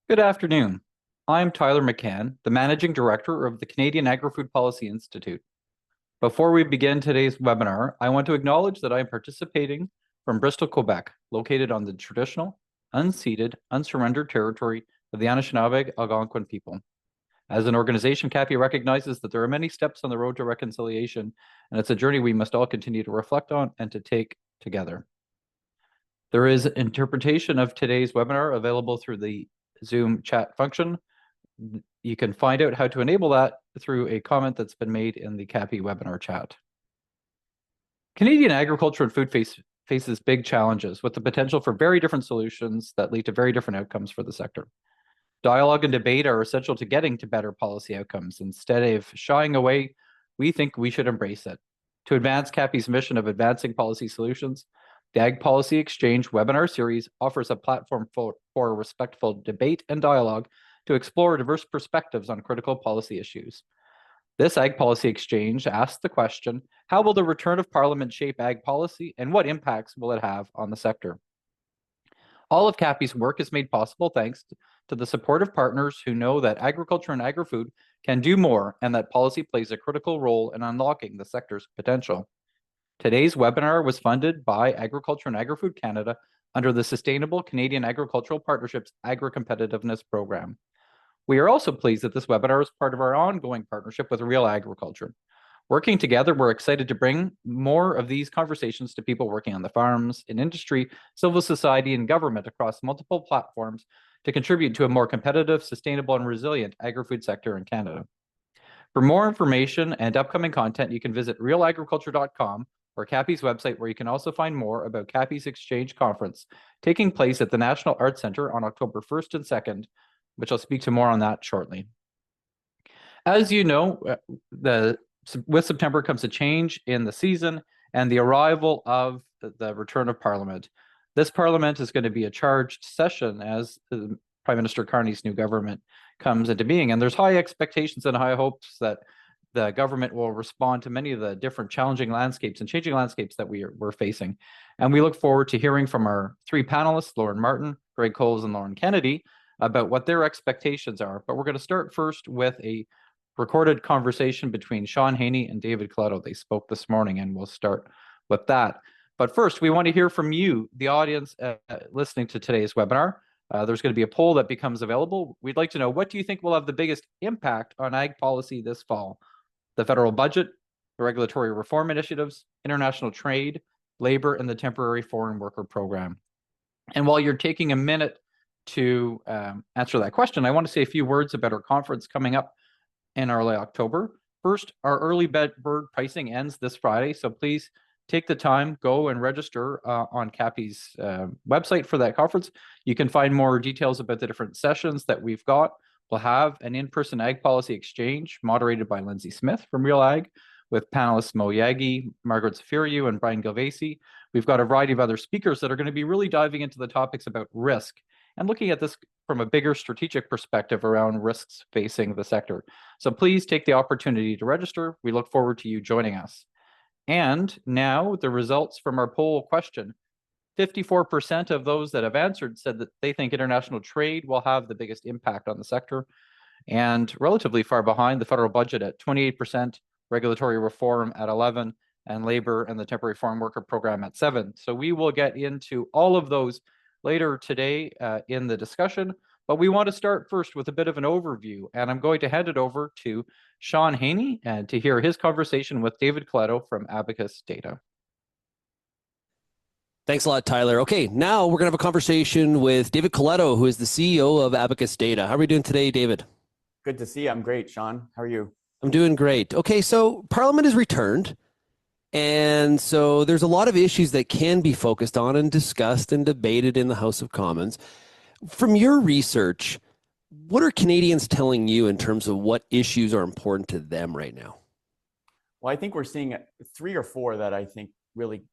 Good afternoon. I'm Tyler McCann, the Managing Director of the Canadian Agri-Food Policy Institute. Before we begin today's webinar, I want to acknowledge that I am participating from Bristol, Quebec, located on the traditional, unceded, unsurrendered territory of the Anishinaabe Algonquin people. As an organization, CAPI recognizes that there are many steps on the road to reconciliation, and it's a journey we must all continue to reflect on and to take together. There is interpretation of today's webinar available through the Zoom chat function. You can find out how to enable that through a comment that's been made in the CAPI webinar chat. Canadian agriculture and food faces big challenges with the potential for very different solutions that lead to very different outcomes for the sector. Dialogue and debate are essential to getting to better policy outcomes. Instead of shying away, we think we should embrace it. To advance CAPI's mission of advancing policy solutions, the Ag Policy Exchange webinar series offers a platform for respectful debate and dialogue to explore diverse perspectives on critical policy issues. This Ag Policy Exchange asks the question, how will the return of Parliament shape ag policy and what impacts will it have on the sector? All of CAPI's work is made possible thanks to the support of partners who know that agriculture and agri-food can do more and that policy plays a critical role in unlocking the sector's potential. Today's webinar was funded by Agriculture and Agri-Food Canada under the Sustainable Canadian Agricultural Partnerships Agri-Competitiveness Program. We are also pleased that this webinar is part of our ongoing partnership with RealAgriculture. Working together, we're excited to bring more of these conversations to people working on the farms, in industry, civil society, and government across multiple platforms to contribute to a more competitive, sustainable, and resilient agri-food sector in Canada. For more information and upcoming content, you can visit realagriculture.com or CAPI's website, where you can also find more about CAPI's Exchange Conference taking place at the National Arts Centre on October 1st and 2nd, which I'll speak to more on that shortly. As you know, with September comes a change in the season and the arrival of the return of Parliament. This Parliament is going to be a charged session as Prime Minister Carney's new government comes into being, and there's high expectations and high hopes that the government will respond to many of the different challenging landscapes and changing landscapes that we're facing. And we look forward to hearing from our three panelists, Lauren Martin, Greg Kolz, and Lauren Kennedy, about what their expectations are. But we're going to start first with a recorded conversation between Shaun Haney and David Coletto. They spoke this morning, and we'll start with that. But first, we want to hear from you, the audience listening to today's webinar. There's going to be a poll that becomes available. We'd like to know, what do you think will have the biggest impact on ag policy this fall? The federal budget, the regulatory reform initiatives, international trade, labor, and the temporary foreign worker program. And while you're taking a minute to answer that question, I want to say a few words about our conference coming up in early October. First, our early bird pricing ends this Friday, so please take the time, go and register on CAPI's website for that conference. You can find more details about the different sessions that we've got. We'll have an in-person ag policy exchange moderated by Lindsay Smith from RealAg, with panelists Mo Yagi, Margaret Zafiriou, and Brian Gilvasi. We've got a variety of other speakers that are going to be really diving into the topics about risk and looking at this from a bigger strategic perspective around risks facing the sector. So please take the opportunity to register. We look forward to you joining us. And now the results from our poll question. 54% of those that have answered said that they think international trade will have the biggest impact on the sector, and relatively far behind the federal budget at 28%, regulatory reform at 11%, and labor and the temporary foreign worker program at 7%. So we will get into all of those later today in the discussion, but we want to start first with a bit of an overview, and I'm going to hand it over to Shaun Haney and to hear his conversation with David Coletto from Abacus Data. Thanks a lot, Tyler. Okay, now we're going to have a conversation with David Coletto, who is the CEO of Abacus Data. How are we doing today, David? Good to see you. I'm great, Shaun. How are you? I'm doing great. Okay, so Parliament has returned, and so there's a lot of issues that can be focused on and discussed and debated in the House of Commons. From your research, what are Canadians telling you in terms of what issues are important to them right now? Well, I think we're seeing 3 or 4 that I think really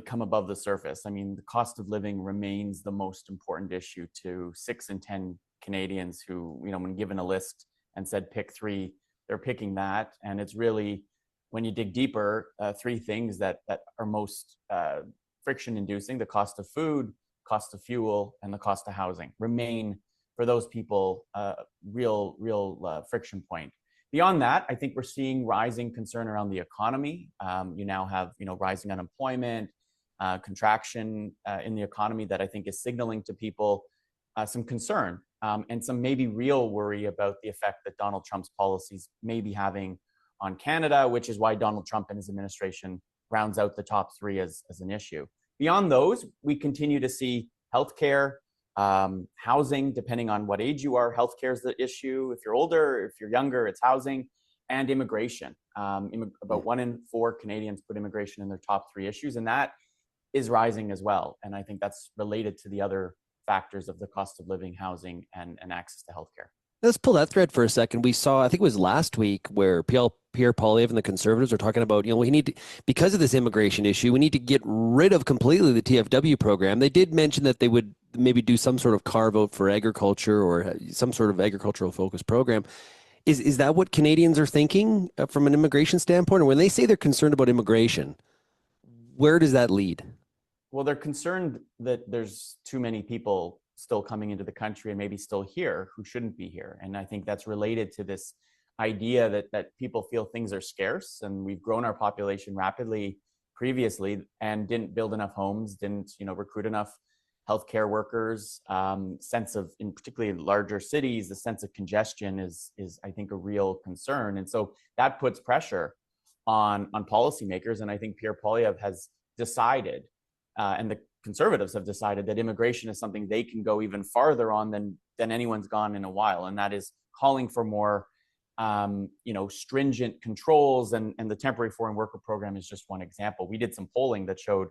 come above the surface. I mean, the cost of living remains the most important issue to 6 in 10 Canadians who, when given a list and said pick 3, they're picking that. And it's really, when you dig deeper, 3 things that are most friction inducing: the cost of food, cost of fuel, and the cost of housing remain for those people real friction point. Beyond that, I think we're seeing rising concern around the economy. You now have rising unemployment, contraction in the economy that I think is signaling to people some concern and some maybe real worry about the effect that Donald Trump's policies may be having on Canada, which is why Donald Trump and his administration rounds out the top three as an issue. Beyond those, we continue to see healthcare, housing, depending on what age you are. Healthcare is the issue. If you're older, if you're younger, it's housing, and immigration. About 1 in 4 Canadians put immigration in their top 3 issues, and that is rising as well. And I think that's related to the other factors of the cost of living, housing, and access to healthcare. Let's pull that thread for a second. We saw, I think it was last week, where Pierre Poilievre and the Conservatives are talking about, we need to, because of this immigration issue, we need to get rid of completely the TFW program. They did mention that they would maybe do some sort of carve out for agriculture or some sort of agricultural focused program. Is that what Canadians are thinking from an immigration standpoint? Or when they say they're concerned about immigration, where does that lead? Well, they're concerned that there's too many people still coming into the country and maybe still here who shouldn't be here. And I think that's related to this idea that people feel things are scarce, and we've grown our population rapidly previously and didn't build enough homes, didn't recruit enough healthcare workers. Sense of, in particularly larger cities, the sense of congestion is I think a real concern. And so that puts pressure on policymakers. And I think Pierre Poilievre has decided, and the Conservatives have decided, that immigration is something they can go even farther on than anyone's gone in a while. And that is calling for more stringent controls, and the temporary foreign worker program is just one example. We did some polling that showed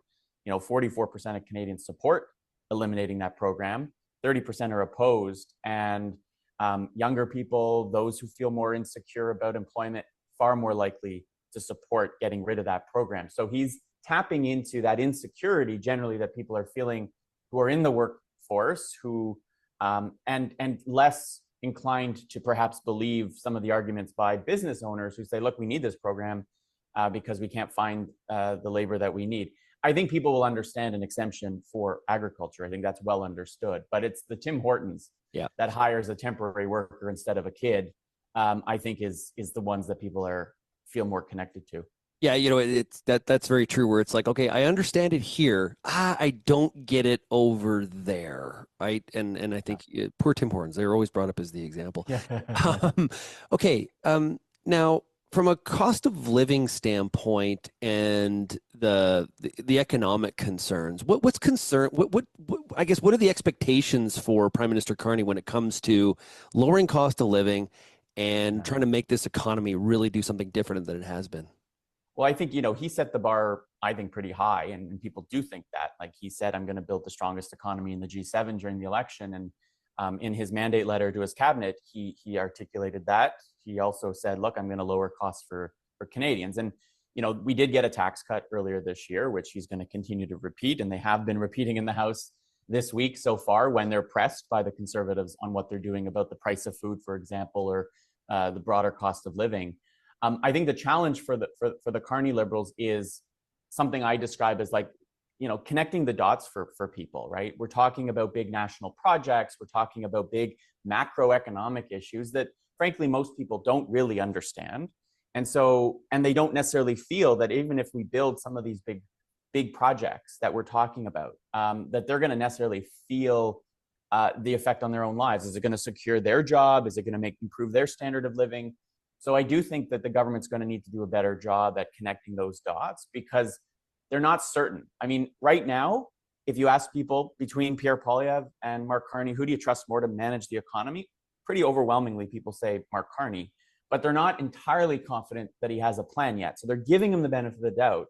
44% of Canadians support eliminating that program, 30% are opposed, and younger people, those who feel more insecure about employment, far more likely to support getting rid of that program. So he's tapping into that insecurity generally that people are feeling who are in the workforce, who and less inclined to perhaps believe some of the arguments by business owners who say, look, we need this program because we can't find the labor that we need. I think people will understand an exemption for agriculture. I think that's well understood, but it's the Tim Hortons that hires a temporary worker instead of a kid, I think is the ones that people feel more connected to. Yeah, it's that's very true, where it's like, okay, I understand it here. I don't get it over there, right? And I think poor Tim Hortons, they're always brought up as the example. Okay, now from a cost of living standpoint and the economic concerns, what's concern? What I guess, what are the expectations for Prime Minister Carney when it comes to lowering cost of living and trying to make this economy really do something different than it has been? Well, I think, he set the bar, I think, pretty high, and people do think that. Like he said, I'm going to build the strongest economy in the G7 during the election. And in his mandate letter to his cabinet, he articulated that. He also said, look, I'm going to lower costs for Canadians. And, we did get a tax cut earlier this year, which he's going to continue to repeat. And they have been repeating in the House this week so far when they're pressed by the Conservatives on what they're doing about the price of food, for example, or the broader cost of living. I think the challenge for the Carney Liberals is something I describe as like, connecting the dots for people, right? We're talking about big national projects. We're talking about big macroeconomic issues that, frankly, most people don't really understand. And they don't necessarily feel that even if we build some of these big projects that we're talking about, that they're going to necessarily feel the effect on their own lives. Is it going to secure their job? Is it going to improve their standard of living? So I do think that the government's going to need to do a better job at connecting those dots, because they're not certain. I mean, right now, if you ask people between Pierre Poilievre and Mark Carney, who do you trust more to manage the economy? Pretty overwhelmingly, people say Mark Carney, but they're not entirely confident that he has a plan yet. So they're giving him the benefit of the doubt.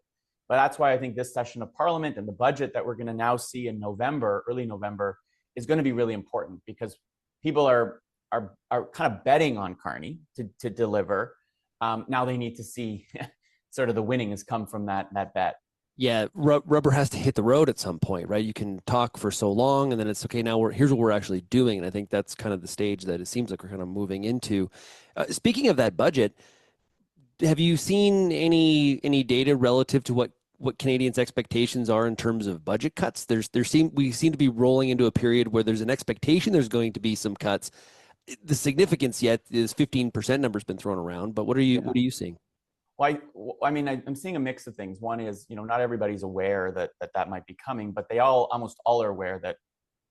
But that's why I think this session of Parliament and the budget that we're going to now see in November, early November, is going to be really important, because people are kind of betting on Carney to deliver. Now they need to see sort of the winning has come from that bet. Yeah, rubber has to hit the road at some point, right? You can talk for so long, and then it's okay. Now here's what we're actually doing, and I think that's kind of the stage that it seems like we're kind of moving into. Speaking of that budget, have you seen any data relative to what what Canadians' expectations are in terms of budget cuts? We seem to be rolling into a period where there's an expectation there's going to be some cuts. The significance yet is 15% number's been thrown around, but what are you seeing? Well, I mean, I'm seeing a mix of things. One is, not everybody's aware that might be coming, but almost all are aware that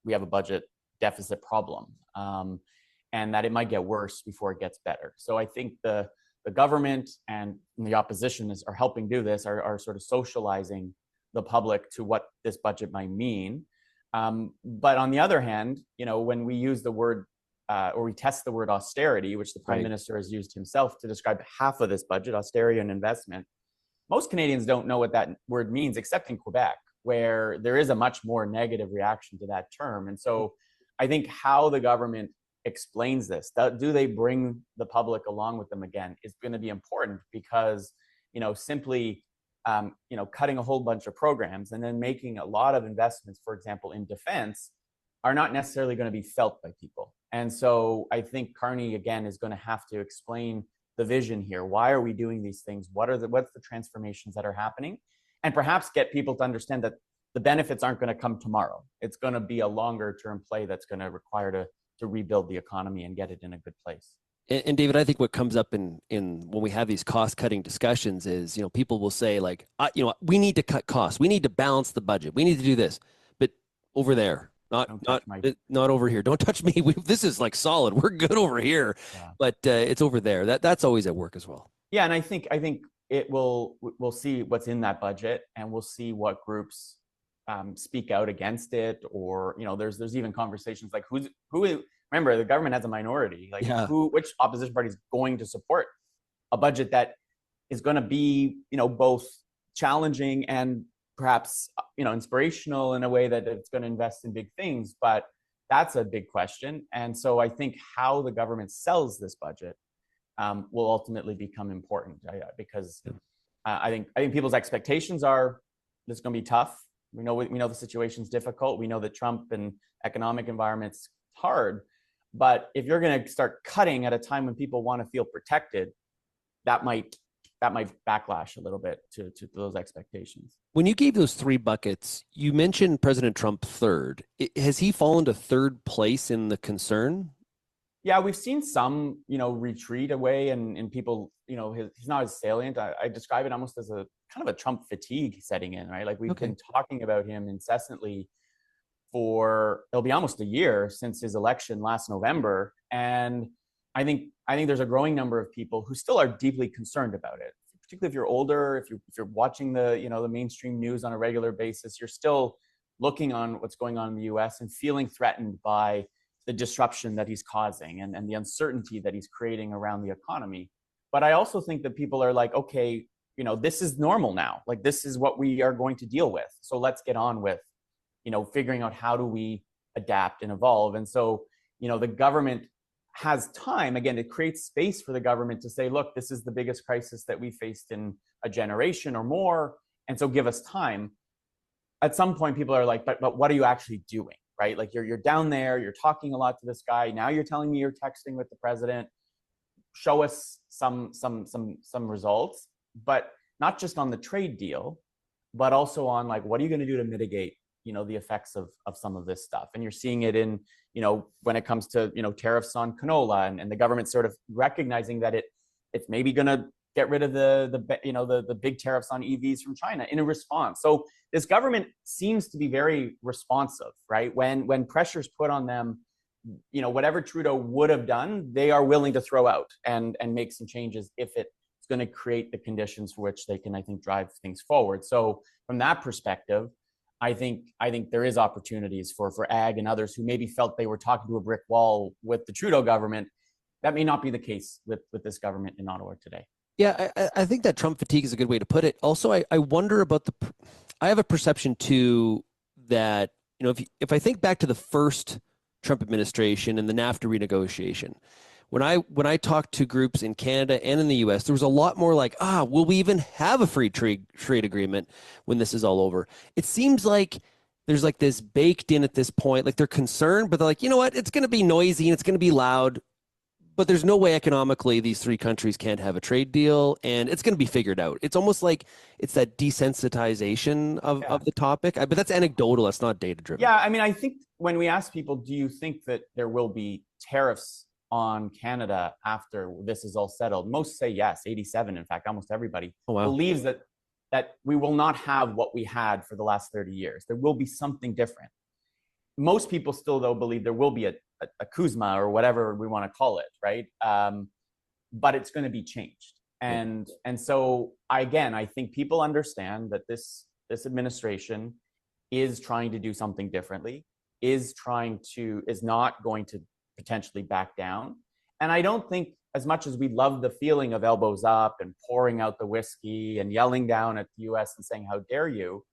we have a budget deficit problem, and that it might get worse before it gets better. So I think the government and the opposition are helping do this, are sort of socializing the public to what this budget might mean. But on the other hand, when we use the word or we test the word austerity, which the Prime Minister has used himself to describe half of this budget, austerity and investment, most Canadians don't know what that word means, except in Quebec, where there is a much more negative reaction to that term. And so I think how the government explains this, do they bring the public along with them again, is going to be important, because simply cutting a whole bunch of programs and then making a lot of investments, for example, in defense, are not necessarily going to be felt by people. And so I think Carney, again, is going to have to explain the vision here. Why are we doing these things? What's the transformations that are happening? And perhaps get people to understand that the benefits aren't going to come tomorrow. It's going to be a longer term play that's going to require to rebuild the economy and get it in a good place. And David, I think what comes up in when we have these cost cutting discussions is, people will say like, we need to cut costs. We need to balance the budget. We need to do this, but over there, not over here. Don't touch me. This is like solid. We're good over here, but it's over there. That's always at work as well. Yeah. And I think we'll see what's in that budget, and we'll see what groups speak out against it, or there's even conversations like who. Remember, the government has a minority. Like which opposition party is going to support a budget that is going to be both challenging and perhaps inspirational in a way that it's going to invest in big things. But that's a big question. And so I think how the government sells this budget will ultimately become important, because I think people's expectations are this is going to be tough. We know the situation's difficult. We know that Trump and economic environment's hard. But if you're going to start cutting at a time when people want to feel protected, that might backlash a little bit to those expectations. When you gave those three buckets, you mentioned President Trump third. Has he fallen to third place in the concern? Yeah, we've seen some, retreat away, and people, he's not as salient. I describe it almost as a kind of a Trump fatigue setting in, right? Like we've been talking about him incessantly it'll be almost a year since his election last November. And I think there's a growing number of people who still are deeply concerned about it, particularly if you're older, if you're watching the mainstream news on a regular basis, you're still looking on what's going on in the US and feeling threatened by the disruption that he's causing and the uncertainty that he's creating around the economy. But I also think that people are like, okay, this is normal now. Like this is what we are going to deal with. So let's get on with figuring out how do we adapt and evolve. And so, the government has time, again, it creates space for the government to say, look, this is the biggest crisis that we faced in a generation or more. And so give us time. At some point, people are like, but what are you actually doing? Right? Like you're down there, you're talking a lot to this guy. Now you're telling me you're texting with the president. Show us some results, but not just on the trade deal, but also on like, what are you going to do to mitigate the effects of some of this stuff? And you're seeing it in, when it comes to, tariffs on canola and the government sort of recognizing that it's maybe going to get rid of the big tariffs on EVs from China in a response. So this government seems to be very responsive, right? When pressure's put on them, whatever Trudeau would have done, they are willing to throw out and make some changes if it's going to create the conditions for which they can, I think, drive things forward. So from that perspective, I think there is opportunities for ag and others who maybe felt they were talking to a brick wall with the Trudeau government. That may not be the case with this government in Ottawa today. Yeah, I think that Trump fatigue is a good way to put it. Also, I wonder about I have a perception too that, if I think back to the first Trump administration and the NAFTA renegotiation, when I talked to groups in Canada and in the US, there was a lot more like, will we even have a free trade agreement when this is all over? It seems like there's like this baked in at this point, like they're concerned, but they're like, you know what, it's going to be noisy and it's going to be loud, but there's no way economically these three countries can't have a trade deal, and it's going to be figured out. It's almost like it's that desensitization of the topic. But that's anecdotal. That's not data driven. Yeah, I mean, I think when we ask people, do you think that there will be tariffs on Canada after this is all settled? Most say yes. 87, in fact, almost everybody believes that we will not have what we had for the last 30 years. There will be something different. Most people still, though, believe there will be a Kuzma or whatever we want to call it, right? But it's going to be changed. And so, I think people understand that this administration is trying to do something differently, is not going to potentially back down. And I don't think, as much as we love the feeling of elbows up and pouring out the whiskey and yelling down at the US and saying, how dare you?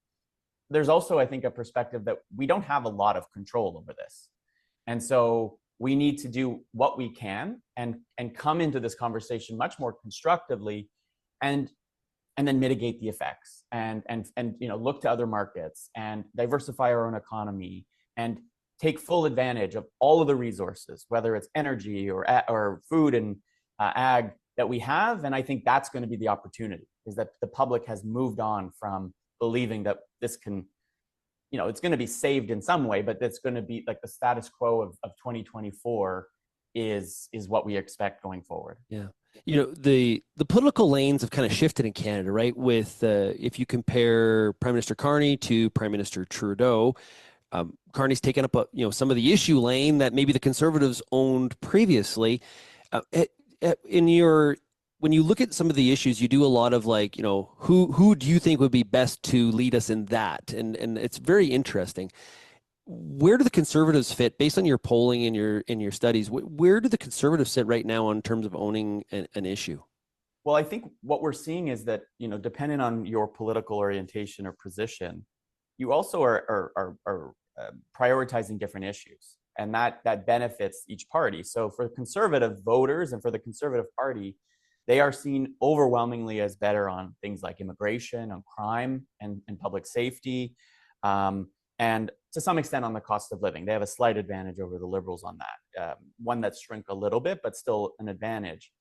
There's also, I think, a perspective that we don't have a lot of control over this. And so we need to do what we can and come into this conversation much more constructively and then mitigate the effects and look to other markets and diversify our own economy and take full advantage of all of the resources, whether it's energy or food and ag that we have. And I think that's going to be the opportunity, is that the public has moved on from believing that this can, it's going to be saved in some way, but it's going to be like the status quo of 2024 is what we expect going forwd. Yeah. The political lanes have kind of shifted in Canada, right? With if you compare Prime Minister Carney to Prime Minister Trudeau, Carney's taken up some of the issue lane that maybe the Conservatives owned previously. When you look at some of the issues, you do a lot of who do you think would be best to lead us in that? And it's very interesting. Where do the Conservatives fit based on your polling and your studies? Where do the Conservatives sit right now in terms of owning an issue? Well, I think what we're seeing is that, depending on your political orientation or position, you also are prioritizing different issues, and that benefits each party. So for Conservative voters and for the Conservative Party, they are seen overwhelmingly as better on things like immigration, on crime and public safety, and to some extent on the cost of living. They have a slight advantage over the Liberals on that, one that's shrunk a little bit, but still an advantage.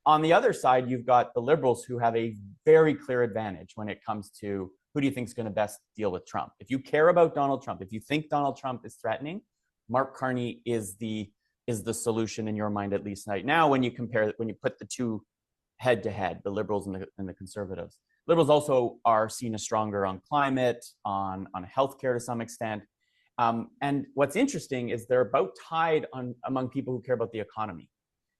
On the other side, you've got the Liberals who have a very clear advantage when it comes to who do you think is going to best deal with Trump. If you care about Donald Trump, if you think Donald Trump is threatening, Mark Carney is the solution in your mind, at least right now, when you put the two head to head, the Liberals and the Conservatives. Liberals also are seen as stronger on climate, on healthcare to some extent. And what's interesting is they're about tied among people who care about the economy.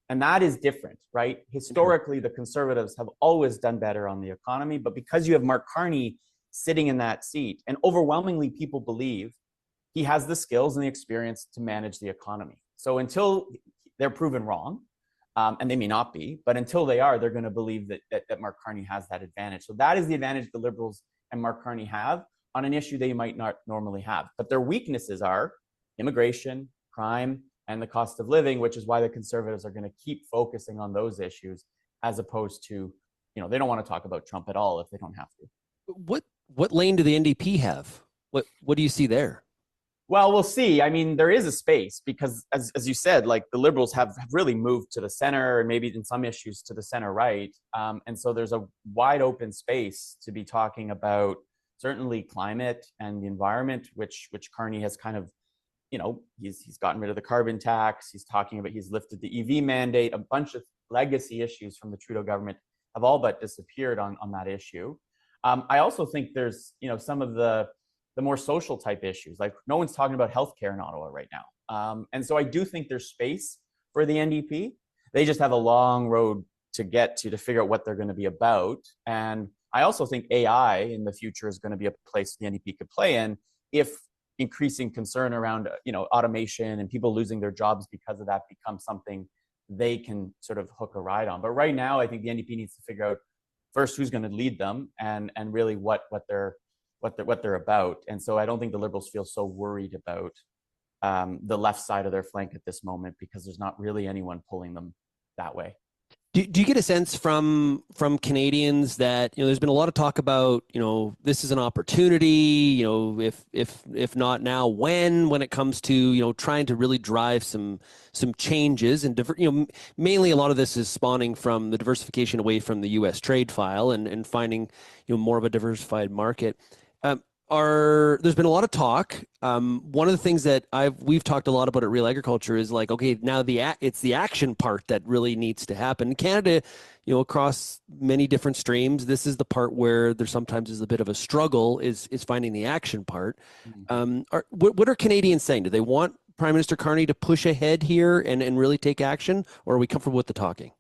And that is different, right? Historically, the Conservatives have always done better on the economy, but because you have Mark Carney sitting in that seat, and overwhelmingly people believe he has the skills and the experience to manage the economy. So until they're proven wrong, and they may not be, but until they are, they're going to believe that Mark Carney has that advantage. So that is the advantage the Liberals and Mark Carney have on an issue they might not normally have. But their weaknesses are immigration, crime, and the cost of living, which is why the Conservatives are going to keep focusing on those issues, as opposed to, they don't want to talk about Trump at all if they don't have to. What lane do the NDP have? What do you see there? Well, we'll see. I mean, there is a space because, as you said, like the Liberals have really moved to the center and maybe in some issues to the center right. And so there's a wide open space to be talking about certainly climate and the environment, which Carney has kind of, he's gotten rid of the carbon tax. He's lifted the EV mandate. A bunch of legacy issues from the Trudeau government have all but disappeared on that issue. I also think there's, some of the more social type issues, like no one's talking about healthcare in Ottawa right now. And so I do think there's space for the NDP. They just have a long road to get to figure out what they're going to be about. And I also think AI in the future is going to be a place the NDP could play in if increasing concern around, automation and people losing their jobs because of that becomes something they can sort of hook a ride on. But right now, I think the NDP needs to figure out first who's going to lead them and really what they're about. And so I don't think the Liberals feel so worried about the left side of their flank at this moment because there's not really anyone pulling them that way. Do you get a sense from Canadians that, there's been a lot of talk about, this is an opportunity, if not now, when it comes to, trying to really drive some changes and mainly a lot of this is spawning from the diversification away from the US trade file and finding, more of a diversified market. There's been a lot of talk. One of the things that we've talked a lot about at RealAgriculture is like, okay, now it's the action part that really needs to happen. Canada, across many different streams, this is the part where there sometimes is a bit of a struggle is finding the action part. What are Canadians saying? Do they want Prime Minister Carney to push ahead here and really take action, or are we comfortable with the talking?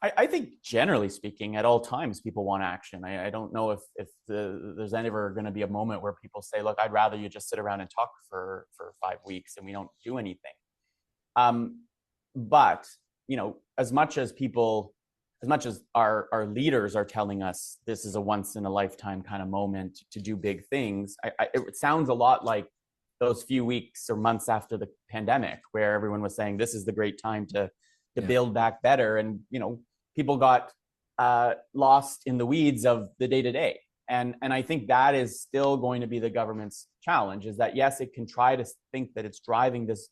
I think generally speaking, at all times, people want action. I don't know if there's ever going to be a moment where people say, look, I'd rather you just sit around and talk for 5 weeks and we don't do anything. But, as much as our leaders are telling us this is a once in a lifetime kind of moment to do big things, it sounds a lot like those few weeks or months after the pandemic where everyone was saying this is the great time to build back better. And, people got lost in the weeds of the day-to-day. And I think that is still going to be the government's challenge, is that, yes, it can try to think that it's driving this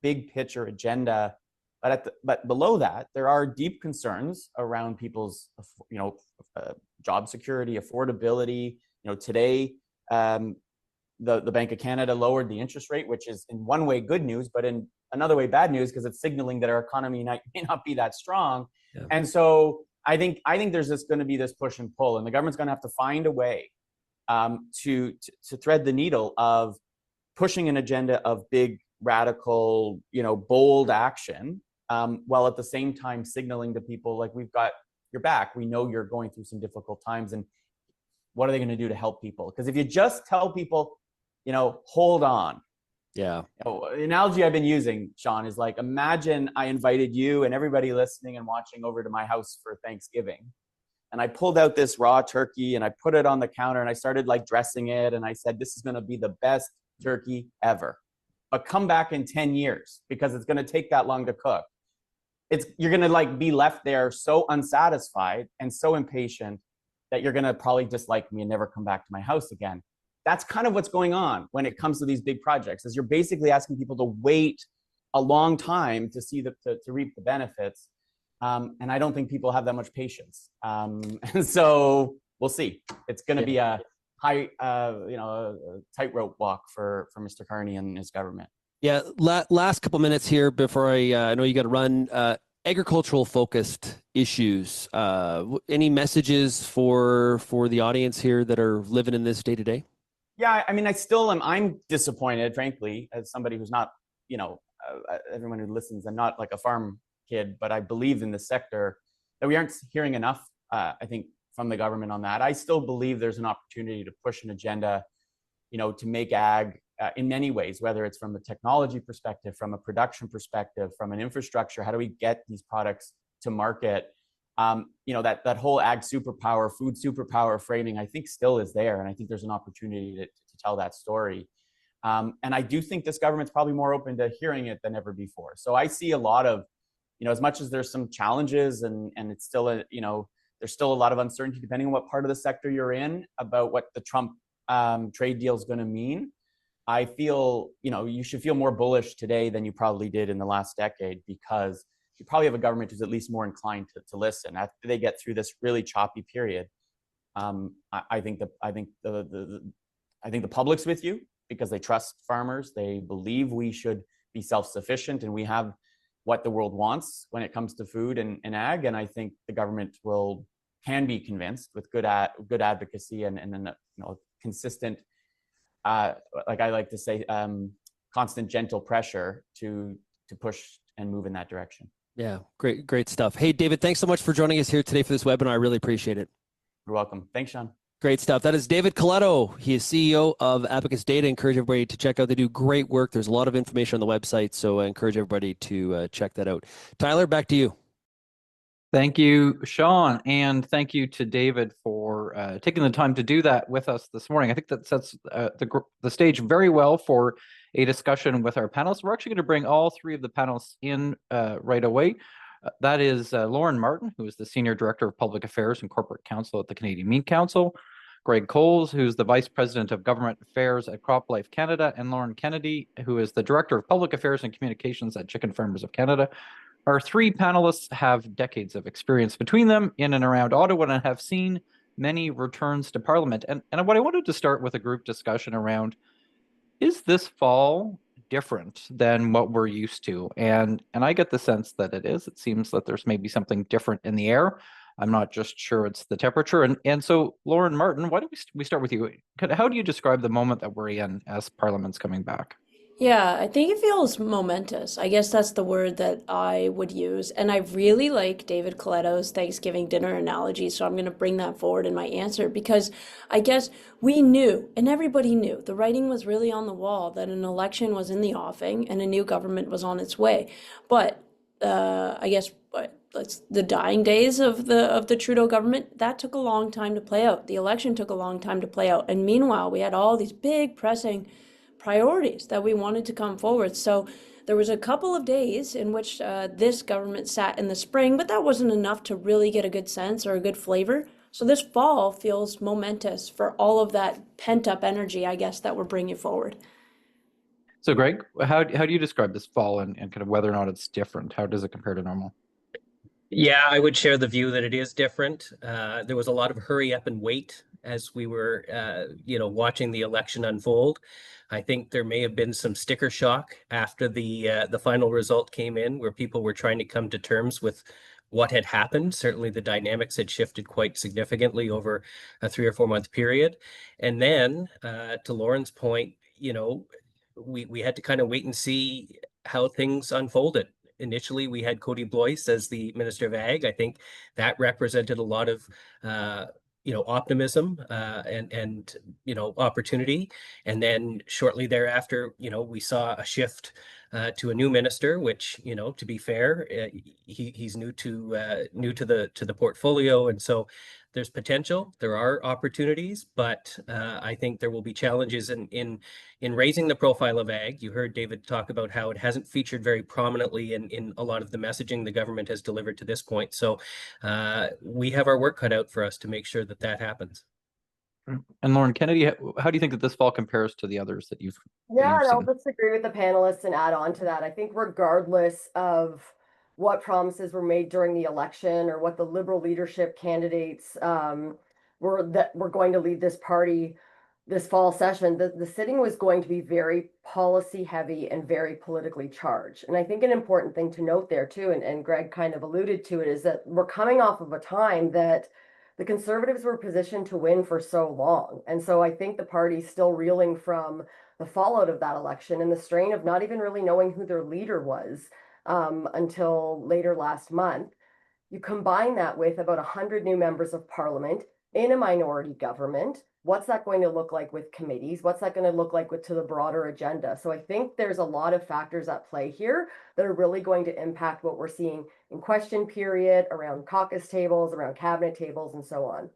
big picture agenda. But below that, there are deep concerns around people's, job security, affordability. Today, the Bank of Canada lowered the interest rate, which is in one way good news, but in another way bad news, because it's signaling that our economy may not be that strong. Yeah. And so I think there's just going to be this push and pull, and the government's going to have to find a way to thread the needle of pushing an agenda of big, radical, bold action, while at the same time signaling to people like, we've got your back. We know you're going through some difficult times, and what are they going to do to help people? Because if you just tell people, hold on. Yeah. The analogy I've been using, Shaun, is like, imagine I invited you and everybody listening and watching over to my house for Thanksgiving. And I pulled out this raw turkey and I put it on the counter and I started like dressing it. And I said, this is going to be the best turkey ever. But come back in 10 years because it's going to take that long to cook. You're going to like be left there so unsatisfied and so impatient that you're going to probably dislike me and never come back to my house again. That's kind of what's going on when it comes to these big projects, is you're basically asking people to wait a long time to see to reap the benefits. And I don't think people have that much patience. And so we'll see. It's going to be a a tightrope walk for Mr. Carney and his government. Yeah. Last couple minutes here before I know you got to run. Agricultural focused issues. Any messages for the audience here that are living in this day to day? Yeah, I mean, I'm disappointed, frankly, as somebody who's not, everyone who listens, I'm not like a farm kid, but I believe in the sector, that we aren't hearing enough, I think, from the government on that. I still believe there's an opportunity to push an agenda, to make ag in many ways, whether it's from a technology perspective, from a production perspective, from an infrastructure. How do we get these products to market? That whole ag superpower, food superpower framing, I think still is there. And I think there's an opportunity to tell that story. And I do think this government's probably more open to hearing it than ever before. So I see a lot of, as much as there's some challenges and it's still there's still a lot of uncertainty depending on what part of the sector you're in about what the Trump trade deal is going to mean. I feel, you should feel more bullish today than you probably did in the last decade, because you probably have a government who's at least more inclined to listen after they get through this really choppy period. I think the public's with you because they trust farmers. They believe we should be self-sufficient and we have what the world wants when it comes to food and ag. And I think the government can be convinced with good advocacy and consistent, like I like to say, constant gentle pressure to push and move in that direction. Yeah, great stuff. Hey, David, thanks so much for joining us here today for this webinar. I really appreciate it. You're welcome. Thanks, Shaun. Great stuff. That is David Coletto. He is CEO of Abacus Data. I encourage everybody to check out. They do great work. There's a lot of information on the website, so I encourage everybody to check that out. Tyler, back to you. Thank you, Shaun, and thank you to David for taking the time to do that with us this morning. I think that sets the stage very well for a discussion with our panelists. We're actually going to bring all three of the panelists in right away. That is Lauren Martin, who is the Senior Director of Public Affairs and Corporate Counsel at the Canadian Meat Council, Greg Kolz, who's the Vice President of Government Affairs at CropLife Canada, and Lauren Kennedy, who is the Director of Public Affairs and Communications at Chicken Farmers of Canada. Our three panelists have decades of experience between them in and around Ottawa and have seen many returns to Parliament. And what I wanted to start with a group discussion around, is this fall different than what we're used to? And I get the sense that it is. It seems that there's maybe something different in the air. I'm not just sure it's the temperature. And so, Lauren Martin, why don't we start with you? How do you describe the moment that we're in as Parliament's coming back? Yeah, I think it feels momentous. I guess that's the word that I would use. And I really like David Coletto's Thanksgiving dinner analogy, so I'm going to bring that forward in my answer because I guess we knew, and everybody knew, the writing was really on the wall that an election was in the offing and a new government was on its way. But I guess the dying days of the Trudeau government, that took a long time to play out. The election took a long time to play out. And meanwhile, we had all these big pressing priorities that we wanted to come forward. So there was a couple of days in which this government sat in the spring, but that wasn't enough to really get a good sense or a good flavor. So this fall feels momentous for all of that pent up energy, I guess, that we're bringing forward. So Greg, how do you describe this fall and kind of whether or not it's different? How does it compare to normal? Yeah, I would share the view that it is different. There was a lot of hurry up and wait as we were, watching the election unfold. I think there may have been some sticker shock after the final result came in, where people were trying to come to terms with what had happened. Certainly, the dynamics had shifted quite significantly over a 3 or 4 month period. And then, to Lauren's point, we had to kind of wait and see how things unfolded. Initially, we had Cody Blois as the Minister of Ag. I think that represented a lot of optimism and opportunity. And then shortly thereafter, we saw a shift to a new minister, which, to be fair, he's new to the portfolio, and so there's potential, there are opportunities, but I think there will be challenges in raising the profile of ag. You heard David talk about how it hasn't featured very prominently in a lot of the messaging the government has delivered to this point. So we have our work cut out for us to make sure that happens. And Lauren Kennedy, how do you think that this fall compares to the others that you've Yeah, and I'll seen? disagree with the panelists and add on to that. I think regardless of what promises were made during the election or what the Liberal leadership candidates were going to lead this party this fall session, the sitting was going to be very policy heavy and very politically charged. And I think an important thing to note there too, and Greg kind of alluded to it, is that we're coming off of a time that the Conservatives were positioned to win for so long. And so I think the party's still reeling from the fallout of that election and the strain of not even really knowing who their leader was until later last month. You combine that with about 100 new members of parliament in a minority government. What's that going to look like with committees? What's that going to look like to the broader agenda? So I think there's a lot of factors at play here that are really going to impact what we're seeing in question period, around caucus tables, around cabinet tables, and so on.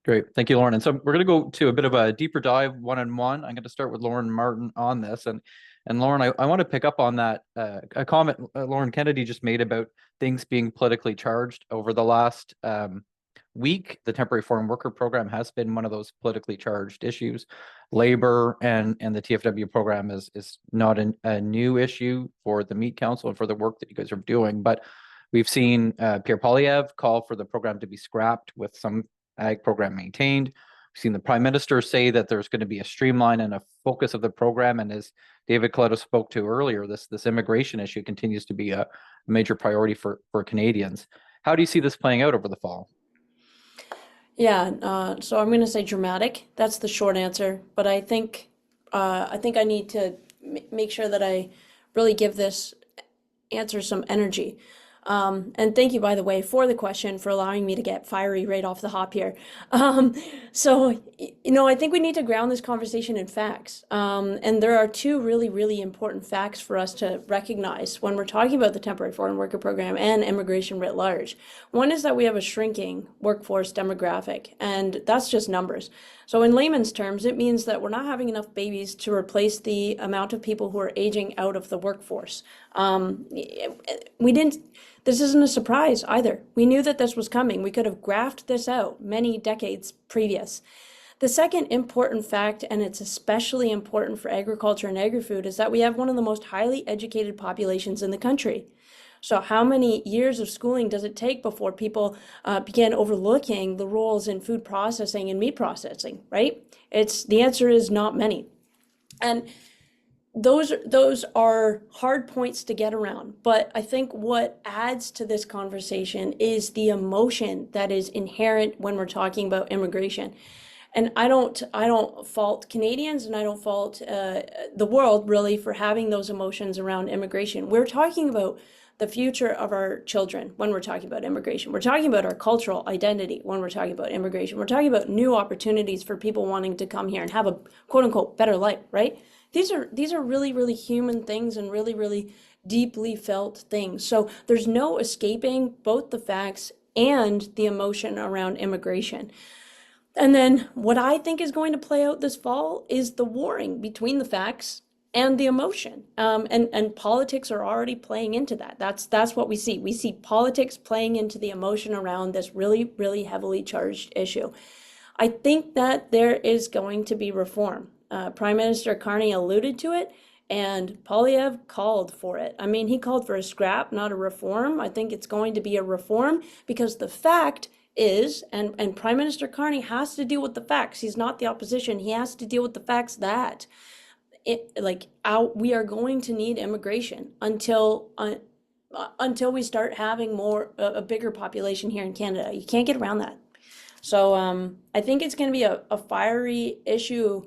Great. Thank you, Lauren. And so we're going to go to a bit of a deeper dive one-on-one. I'm going to start with Lauren Martin on this. And Lauren, I want to pick up on that a comment Lauren Kennedy just made about things being politically charged over the last week. The temporary foreign worker program has been one of those politically charged issues. Labor and the TFW program is not a new issue for the Meat Council and for the work that you guys are doing. But we've seen Pierre Poilievre call for the program to be scrapped with some ag program maintained. We've seen the Prime Minister say that there's going to be a streamline and a focus of the program. And as David Coletto spoke to earlier, this immigration issue continues to be a major priority for Canadians. How do you see this playing out over the fall? Yeah, so I'm going to say dramatic. That's the short answer. But I think I need to make sure that I really give this answer some energy. And thank you, by the way, for the question, for allowing me to get fiery right off the hop here. So I think we need to ground this conversation in facts. And there are two really, really important facts for us to recognize when we're talking about the temporary foreign worker program and immigration writ large. One is that we have a shrinking workforce demographic, and that's just numbers. So in layman's terms, it means that we're not having enough babies to replace the amount of people who are aging out of the workforce. This isn't a surprise either. We knew that this was coming. We could have graphed this out many decades previous. The second important fact, and it's especially important for agriculture and agri-food, is that we have one of the most highly educated populations in the country. So how many years of schooling does it take before people begin overlooking the roles in food processing and meat processing, right? The answer is not many. And those are hard points to get around. But I think what adds to this conversation is the emotion that is inherent when we're talking about immigration. And I don't fault Canadians, and I don't fault the world really for having those emotions around immigration. We're talking about the future of our children when we're talking about immigration. We're talking about our cultural identity when we're talking about immigration. We're talking about new opportunities for people wanting to come here and have a quote unquote better life, right? These are really, really human things and really, really deeply felt things. So there's no escaping both the facts and the emotion around immigration. And then what I think is going to play out this fall is the warring between the facts and the emotion. And politics are already playing into that. That's what we see. We see politics playing into the emotion around this really, really heavily charged issue. I think that there is going to be reform. Prime Minister Carney alluded to it, and Poilievre called for it. I mean, he called for a scrap, not a reform. I think it's going to be a reform because the fact is, and Prime Minister Carney has to deal with the facts. He's not the opposition. He has to deal with the facts that we are going to need immigration until we start having a bigger population here in Canada. You can't get around that. So I think it's going to be a fiery issue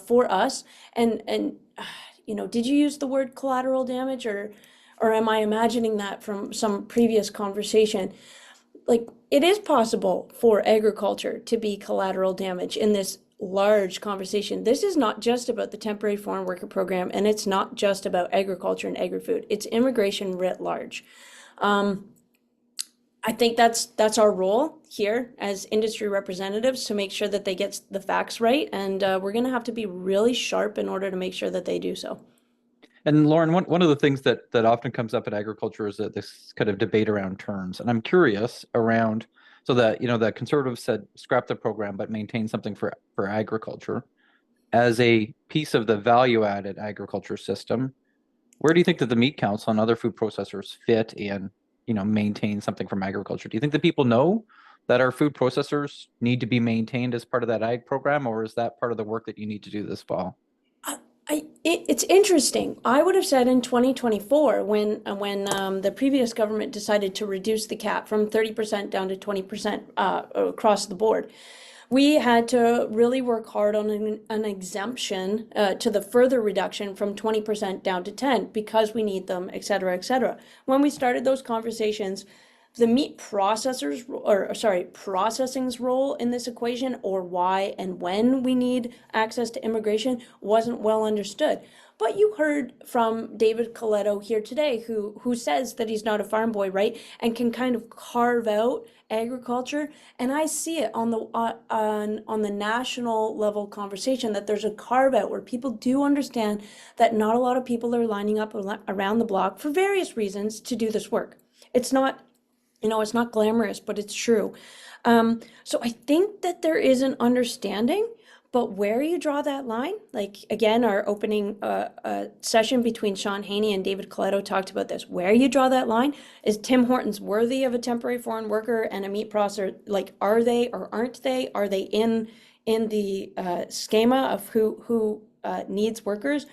for us. And did you use the word collateral damage, or am I imagining that from some previous conversation? Like, it is possible for agriculture to be collateral damage in this large conversation. This is not just about the temporary foreign worker program, and it's not just about agriculture and agri-food. It's immigration writ large. I think that's our role here as industry representatives, to make sure that they get the facts right, and we're going to have to be really sharp in order to make sure that they do so. And Lauren, one of the things that often comes up in agriculture is that this kind of debate around terms. And I'm curious around, so that, the Conservatives said scrap the program, but maintain something for agriculture as a piece of the value-added agriculture system. Where do you think that the Meat Council and other food processors fit in, maintain something from agriculture? Do you think that people know that our food processors need to be maintained as part of that ag program, or is that part of the work that you need to do this fall? It's interesting. I would have said in 2024, when the previous government decided to reduce the cap from 30% down to 20% across the board, we had to really work hard on an exemption to the further reduction from 20% down to 10 because we need them, et cetera, et cetera. When we started those conversations, the meat processing's role in this equation, or why and when we need access to immigration, wasn't well understood. But you heard from David Coletto here today, who says that he's not a farm boy, right, and can kind of carve out agriculture. And I see it on the national level conversation, that there's a carve out where people do understand that not a lot of people are lining up around the block for various reasons to do this work. It's not glamorous, but it's true. So I think that there is an understanding, but where you draw that line, like, again, our opening session between Shaun Haney and David Coletto talked about this. Where you draw that line, is Tim Hortons worthy of a temporary foreign worker and a meat processor? Like, are they or aren't they? Are they in the schema of who needs workers?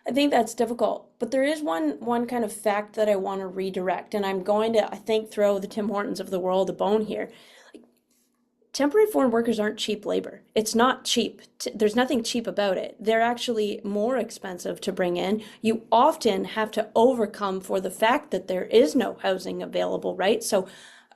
I think that's difficult, but there is one kind of fact that I want to redirect, and I'm going to, I think, throw the Tim Hortons of the world a bone here. Like, temporary foreign workers aren't cheap labor. It's not cheap. There's nothing cheap about it. They're actually more expensive to bring in. You often have to overcome for the fact that there is no housing available, right? So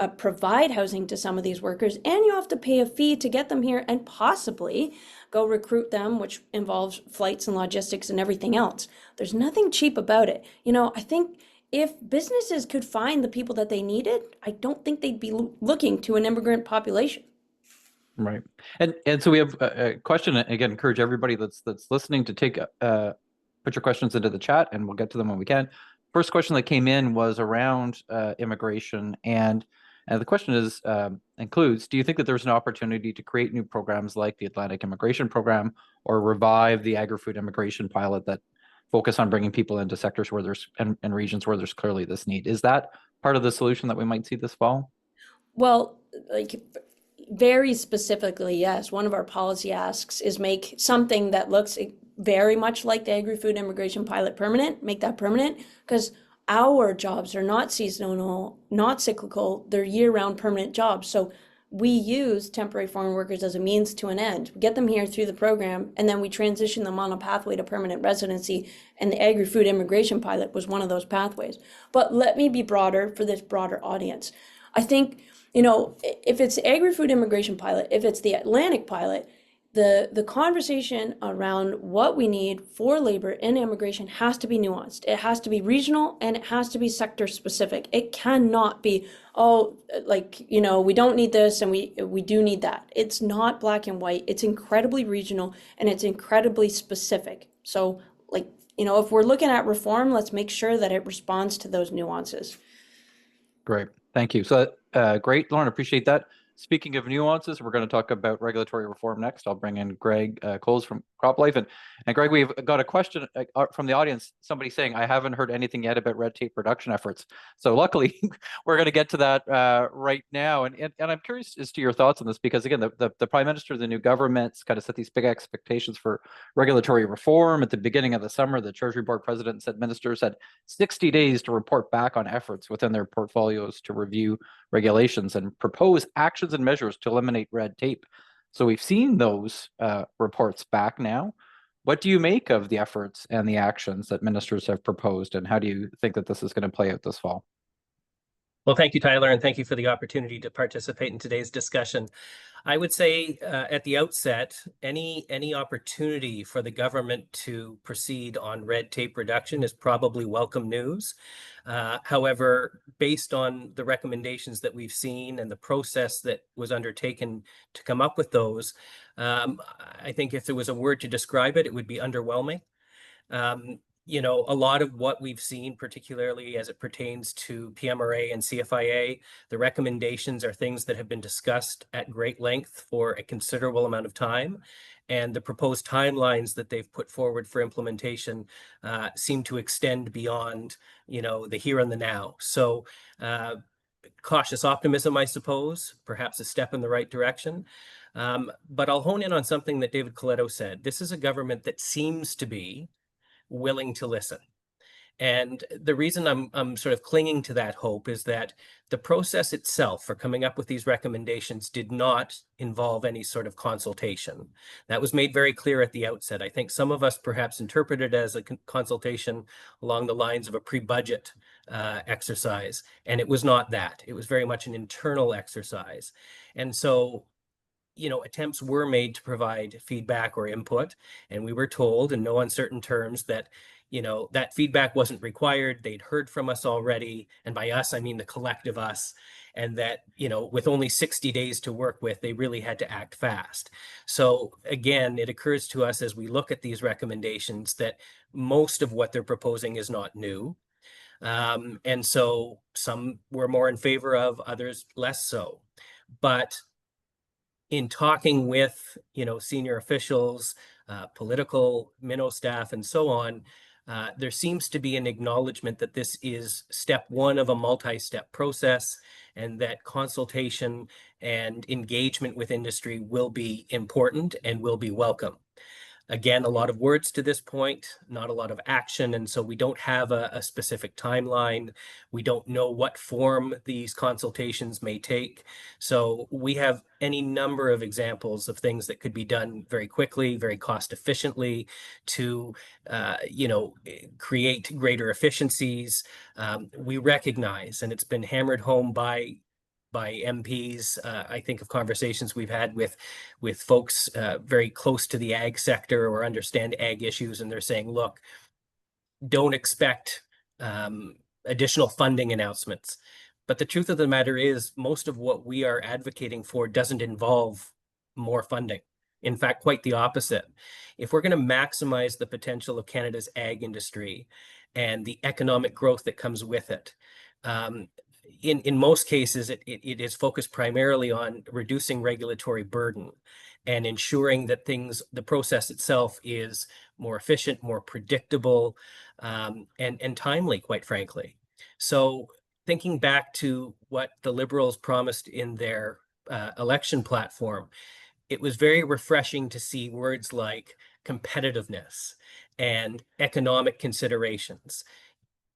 provide housing to some of these workers, and you have to pay a fee to get them here and possibly go recruit them, which involves flights and logistics and everything else. There's nothing cheap about it. I think if businesses could find the people that they needed, I don't think they'd be looking to an immigrant population. Right. And so we have a question. Again, encourage everybody that's listening to put your questions into the chat, and we'll get to them when we can. First question that came in was around immigration, and the question includes: do you think that there's an opportunity to create new programs like the Atlantic Immigration Program, or revive the Agri-Food immigration pilot that focus on bringing people into sectors where there's and regions where there's clearly this need? Is that part of the solution that we might see this fall? Well, very specifically, yes. One of our policy asks is make something that looks very much like the Agri-Food immigration pilot permanent, make that permanent, because our jobs are not seasonal, not cyclical, they're year-round permanent jobs. So we use temporary foreign workers as a means to an end. We get them here through the program, and then we transition them on a pathway to permanent residency, and the Agri-Food immigration pilot was one of those pathways. But let me be broader for this broader audience. I think, if it's the Agri-Food immigration pilot, if it's the Atlantic pilot, the conversation around what we need for labor in immigration has to be nuanced. It has to be regional, and it has to be sector specific. It cannot be, we don't need this and we do need that. It's not black and white. It's incredibly regional, and it's incredibly specific. So if we're looking at reform, let's make sure that it responds to those nuances. Great. Thank you. So great, Lauren, appreciate that. Speaking of nuances, we're going to talk about regulatory reform next. I'll bring in Greg Kolz from CropLife. And Greg, we've got a question from the audience, somebody saying, I haven't heard anything yet about red tape reduction efforts. So luckily, we're going to get to that right now. And I'm curious as to your thoughts on this, because again, the Prime Minister of the new government's kind of set these big expectations for regulatory reform. At the beginning of the summer, the Treasury Board President said ministers had 60 days to report back on efforts within their portfolios to review regulations and propose actions and measures to eliminate red tape. So we've seen those reports back now. What do you make of the efforts and the actions that ministers have proposed, and how do you think that this is going to play out this fall? Well, thank you, Tyler, and thank you for the opportunity to participate in today's discussion. I would say at the outset, any opportunity for the government to proceed on red tape reduction is probably welcome news. However, based on the recommendations that we've seen and the process that was undertaken to come up with those, I think if there was a word to describe it, it would be underwhelming. A lot of what we've seen, particularly as it pertains to PMRA and CFIA, the recommendations are things that have been discussed at great length for a considerable amount of time. And the proposed timelines that they've put forward for implementation seem to extend beyond, the here and the now. So cautious optimism, I suppose, perhaps a step in the right direction. But I'll hone in on something that David Coletto said. This is a government that seems to be willing to listen. And the reason I'm sort of clinging to that hope is that the process itself for coming up with these recommendations did not involve any sort of consultation. That was made very clear at the outset. I think some of us perhaps interpreted it as a consultation along the lines of a pre-budget exercise, and it was not that. It was very much an internal exercise. And so attempts were made to provide feedback or input, and we were told in no uncertain terms that, that feedback wasn't required. They'd heard from us already. And by us, I mean the collective us, and that, with only 60 days to work with, they really had to act fast. So again, it occurs to us as we look at these recommendations that most of what they're proposing is not new. And so some were more in favor of, others less so. But in talking with, senior officials, political minnow staff, and so on, there seems to be an acknowledgement that this is step one of a multi-step process, and that consultation and engagement with industry will be important and will be welcome. Again, a lot of words to this point, not a lot of action. And so we don't have a specific timeline. We don't know what form these consultations may take. So we have any number of examples of things that could be done very quickly, very cost efficiently to, create greater efficiencies. We recognize, and it's been hammered home by by MPs. I think of conversations we've had with folks very close to the ag sector or understand ag issues, and they're saying, look, don't expect additional funding announcements. But the truth of the matter is, most of what we are advocating for doesn't involve more funding. In fact, quite the opposite. If we're going to maximize the potential of Canada's ag industry and the economic growth that comes with it, in most cases, it is focused primarily on reducing regulatory burden and ensuring that the process itself is more efficient, more predictable, and timely, quite frankly. So thinking back to what the Liberals promised in their election platform, it was very refreshing to see words like competitiveness and economic considerations.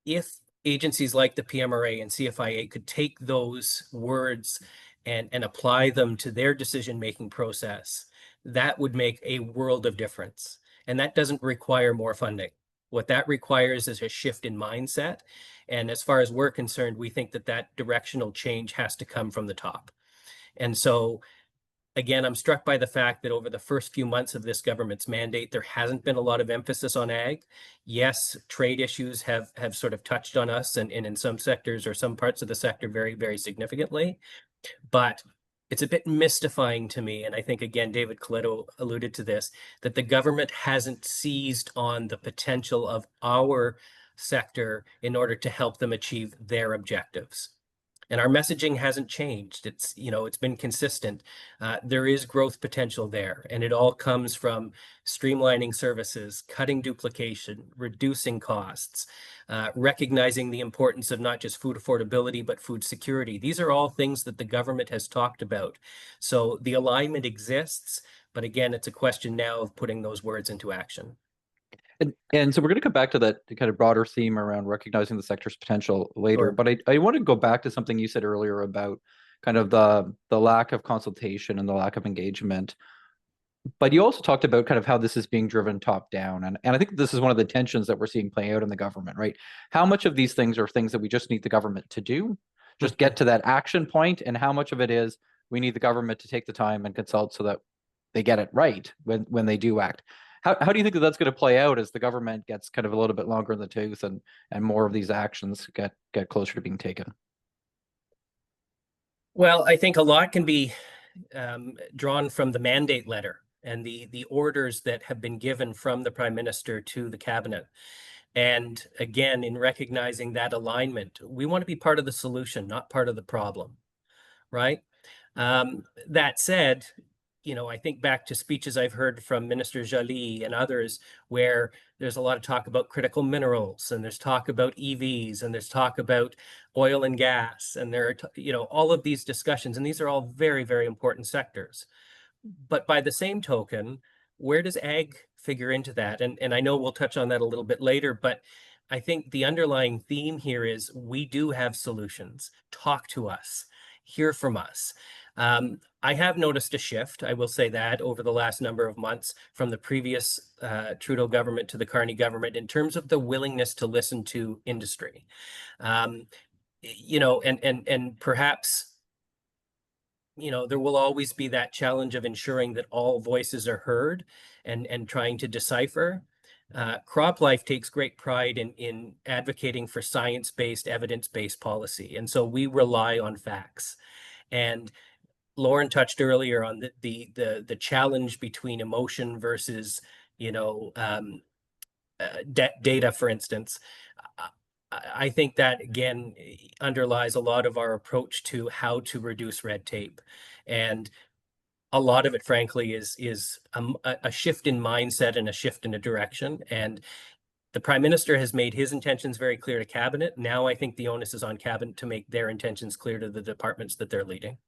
If agencies like the PMRA and CFIA could take those words and apply them to their decision-making process, that would make a world of difference. And that doesn't require more funding. What that requires is a shift in mindset. And as far as we're concerned, we think that directional change has to come from the top. And so, again, I'm struck by the fact that over the first few months of this government's mandate, there hasn't been a lot of emphasis on ag. Yes, trade issues have sort of touched on us and in some sectors or some parts of the sector very, very significantly. But it's a bit mystifying to me, and I think, again, David Coletto alluded to this, that the government hasn't seized on the potential of our sector in order to help them achieve their objectives. And our messaging hasn't changed. It's been consistent. There is growth potential there, and it all comes from streamlining services, cutting duplication, reducing costs, recognizing the importance of not just food affordability, but food security. These are all things that the government has talked about. So the alignment exists, but again, it's a question now of putting those words into action. And so we're going to come back to that kind of broader theme around recognizing the sector's potential later. Sure. But I want to go back to something you said earlier about kind of the lack of consultation and the lack of engagement. But you also talked about kind of how this is being driven top down. And I think this is one of the tensions that we're seeing playing out in the government, right? How much of these things are things that we just need the government to do, just get to that action point, and how much of it is we need the government to take the time and consult so that they get it right when they do act? How do you think that's going to play out as the government gets kind of a little bit longer in the tooth and more of these actions get closer to being taken? Well, I think a lot can be drawn from the mandate letter and the orders that have been given from the Prime Minister to the Cabinet. And again, in recognizing that alignment, we want to be part of the solution, not part of the problem, right? That said, I think back to speeches I've heard from Minister Joly and others where there's a lot of talk about critical minerals, and there's talk about EVs, and there's talk about oil and gas, and there are, all of these discussions, and these are all very, very important sectors. But by the same token, where does ag figure into that? And I know we'll touch on that a little bit later, but I think the underlying theme here is we do have solutions. Talk to us, hear from us. I have noticed a shift, I will say that, over the last number of months from the previous Trudeau government to the Carney government in terms of the willingness to listen to industry. And perhaps, there will always be that challenge of ensuring that all voices are heard and trying to decipher. CropLife takes great pride in advocating for science-based, evidence-based policy. And so we rely on facts. And Lauren touched earlier on the challenge between emotion versus, data, for instance. I think that, again, underlies a lot of our approach to how to reduce red tape. And a lot of it, frankly, is a shift in mindset and a shift in a direction. And the Prime Minister has made his intentions very clear to Cabinet. Now I think the onus is on Cabinet to make their intentions clear to the departments that they're leading.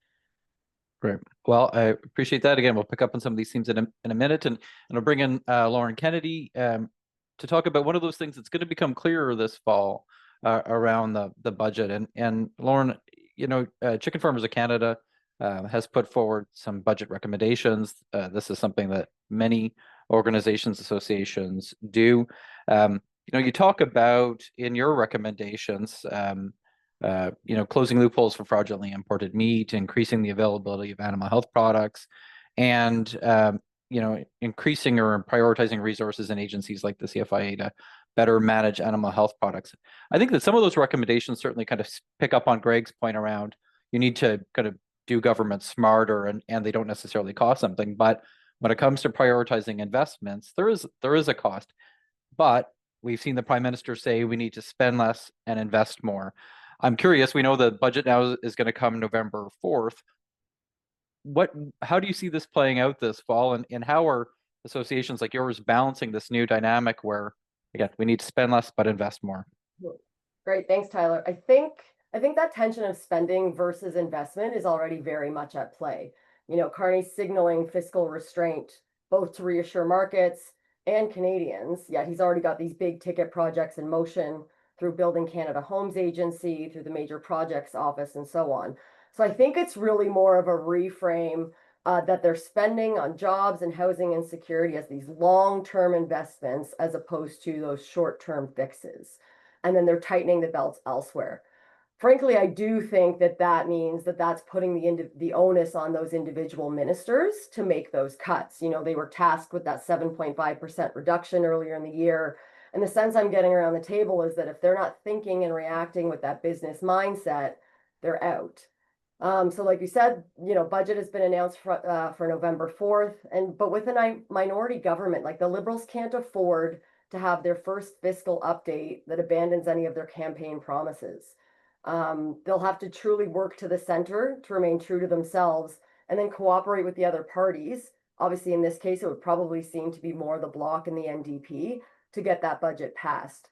Great. Well, I appreciate that. Again, we'll pick up on some of these themes in a minute, and I'll bring in Lauren Kennedy to talk about one of those things that's going to become clearer this fall around the budget. And Lauren, Chicken Farmers of Canada has put forward some budget recommendations. This is something that many organizations, associations do. You talk about in your recommendations closing loopholes for fraudulently imported meat, increasing the availability of animal health products, and increasing or prioritizing resources in agencies like the CFIA to better manage animal health products. I think that some of those recommendations certainly kind of pick up on Greg's point around you need to kind of do government smarter, and they don't necessarily cost something. But when it comes to prioritizing investments, there is a cost. But we've seen the Prime Minister say we need to spend less and invest more. I'm curious, we know the budget now is going to come November 4th. How do you see this playing out this fall, and how are associations like yours balancing this new dynamic where, again, we need to spend less but invest more? Great, thanks, Tyler. I think that tension of spending versus investment is already very much at play. Carney's signaling fiscal restraint, both to reassure markets and Canadians, yet he's already got these big ticket projects in motion through Building Canada Homes Agency, through the Major Projects Office, and so on. So I think it's really more of a reframe that they're spending on jobs and housing and security as these long-term investments as opposed to those short-term fixes. And then they're tightening the belts elsewhere. Frankly, I do think that means that's putting the onus on those individual ministers to make those cuts. They were tasked with that 7.5% reduction earlier in the year. And the sense I'm getting around the table is that if they're not thinking and reacting with that business mindset, they're out. So like you said, budget has been announced for November 4th. But with a minority government, like the Liberals can't afford to have their first fiscal update that abandons any of their campaign promises. They'll have to truly work to the center to remain true to themselves and then cooperate with the other parties. Obviously, in this case, it would probably seem to be more the Bloc and the NDP to get that budget passed.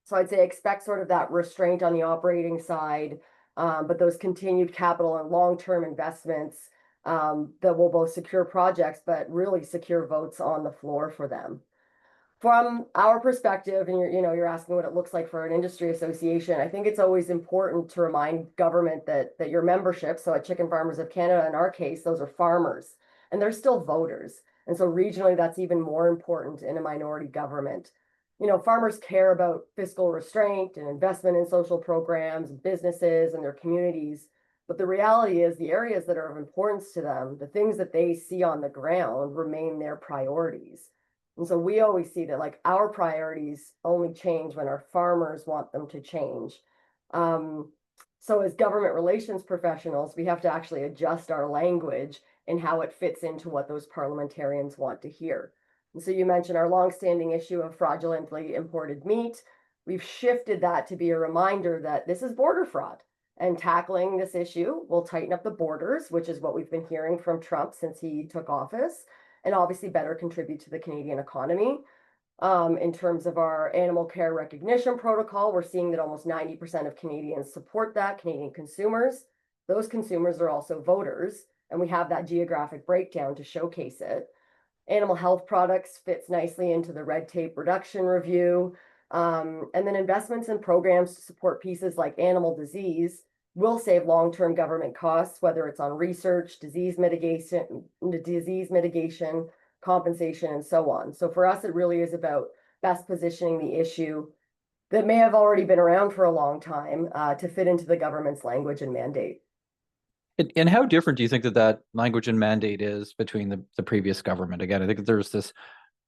So I'd say expect sort of that restraint on the operating side, but those continued capital and long-term investments that will both secure projects, but really secure votes on the floor for them. From our perspective, and you're asking what it looks like for an industry association, I think it's always important to remind government that your membership, so at Chicken Farmers of Canada, in our case, those are farmers, and they're still voters. And so regionally, that's even more important in a minority government. Farmers care about fiscal restraint and investment in social programs, businesses, and their communities. But the reality is the areas that are of importance to them, the things that they see on the ground, remain their priorities. And so we always see that like our priorities only change when our farmers want them to change. So as government relations professionals, we have to actually adjust our language and how it fits into what those parliamentarians want to hear. And so you mentioned our longstanding issue of fraudulently imported meat. We've shifted that to be a reminder that this is border fraud, and tackling this issue will tighten up the borders, which is what we've been hearing from Trump since he took office, and obviously better contribute to the Canadian economy. In terms of our animal care recognition protocol, we're seeing that almost 90% of Canadians support that, Canadian consumers. Those consumers are also voters, and we have that geographic breakdown to showcase it. Animal health products fits nicely into the red tape reduction review. And then investments in programs to support pieces like animal disease will save long-term government costs, whether it's on research, disease mitigation, compensation, and so on. So for us, it really is about best positioning the issue that may have already been around for a long time to fit into the government's language and mandate. And how different do you think that language and mandate is between the previous government? Again, I think there's this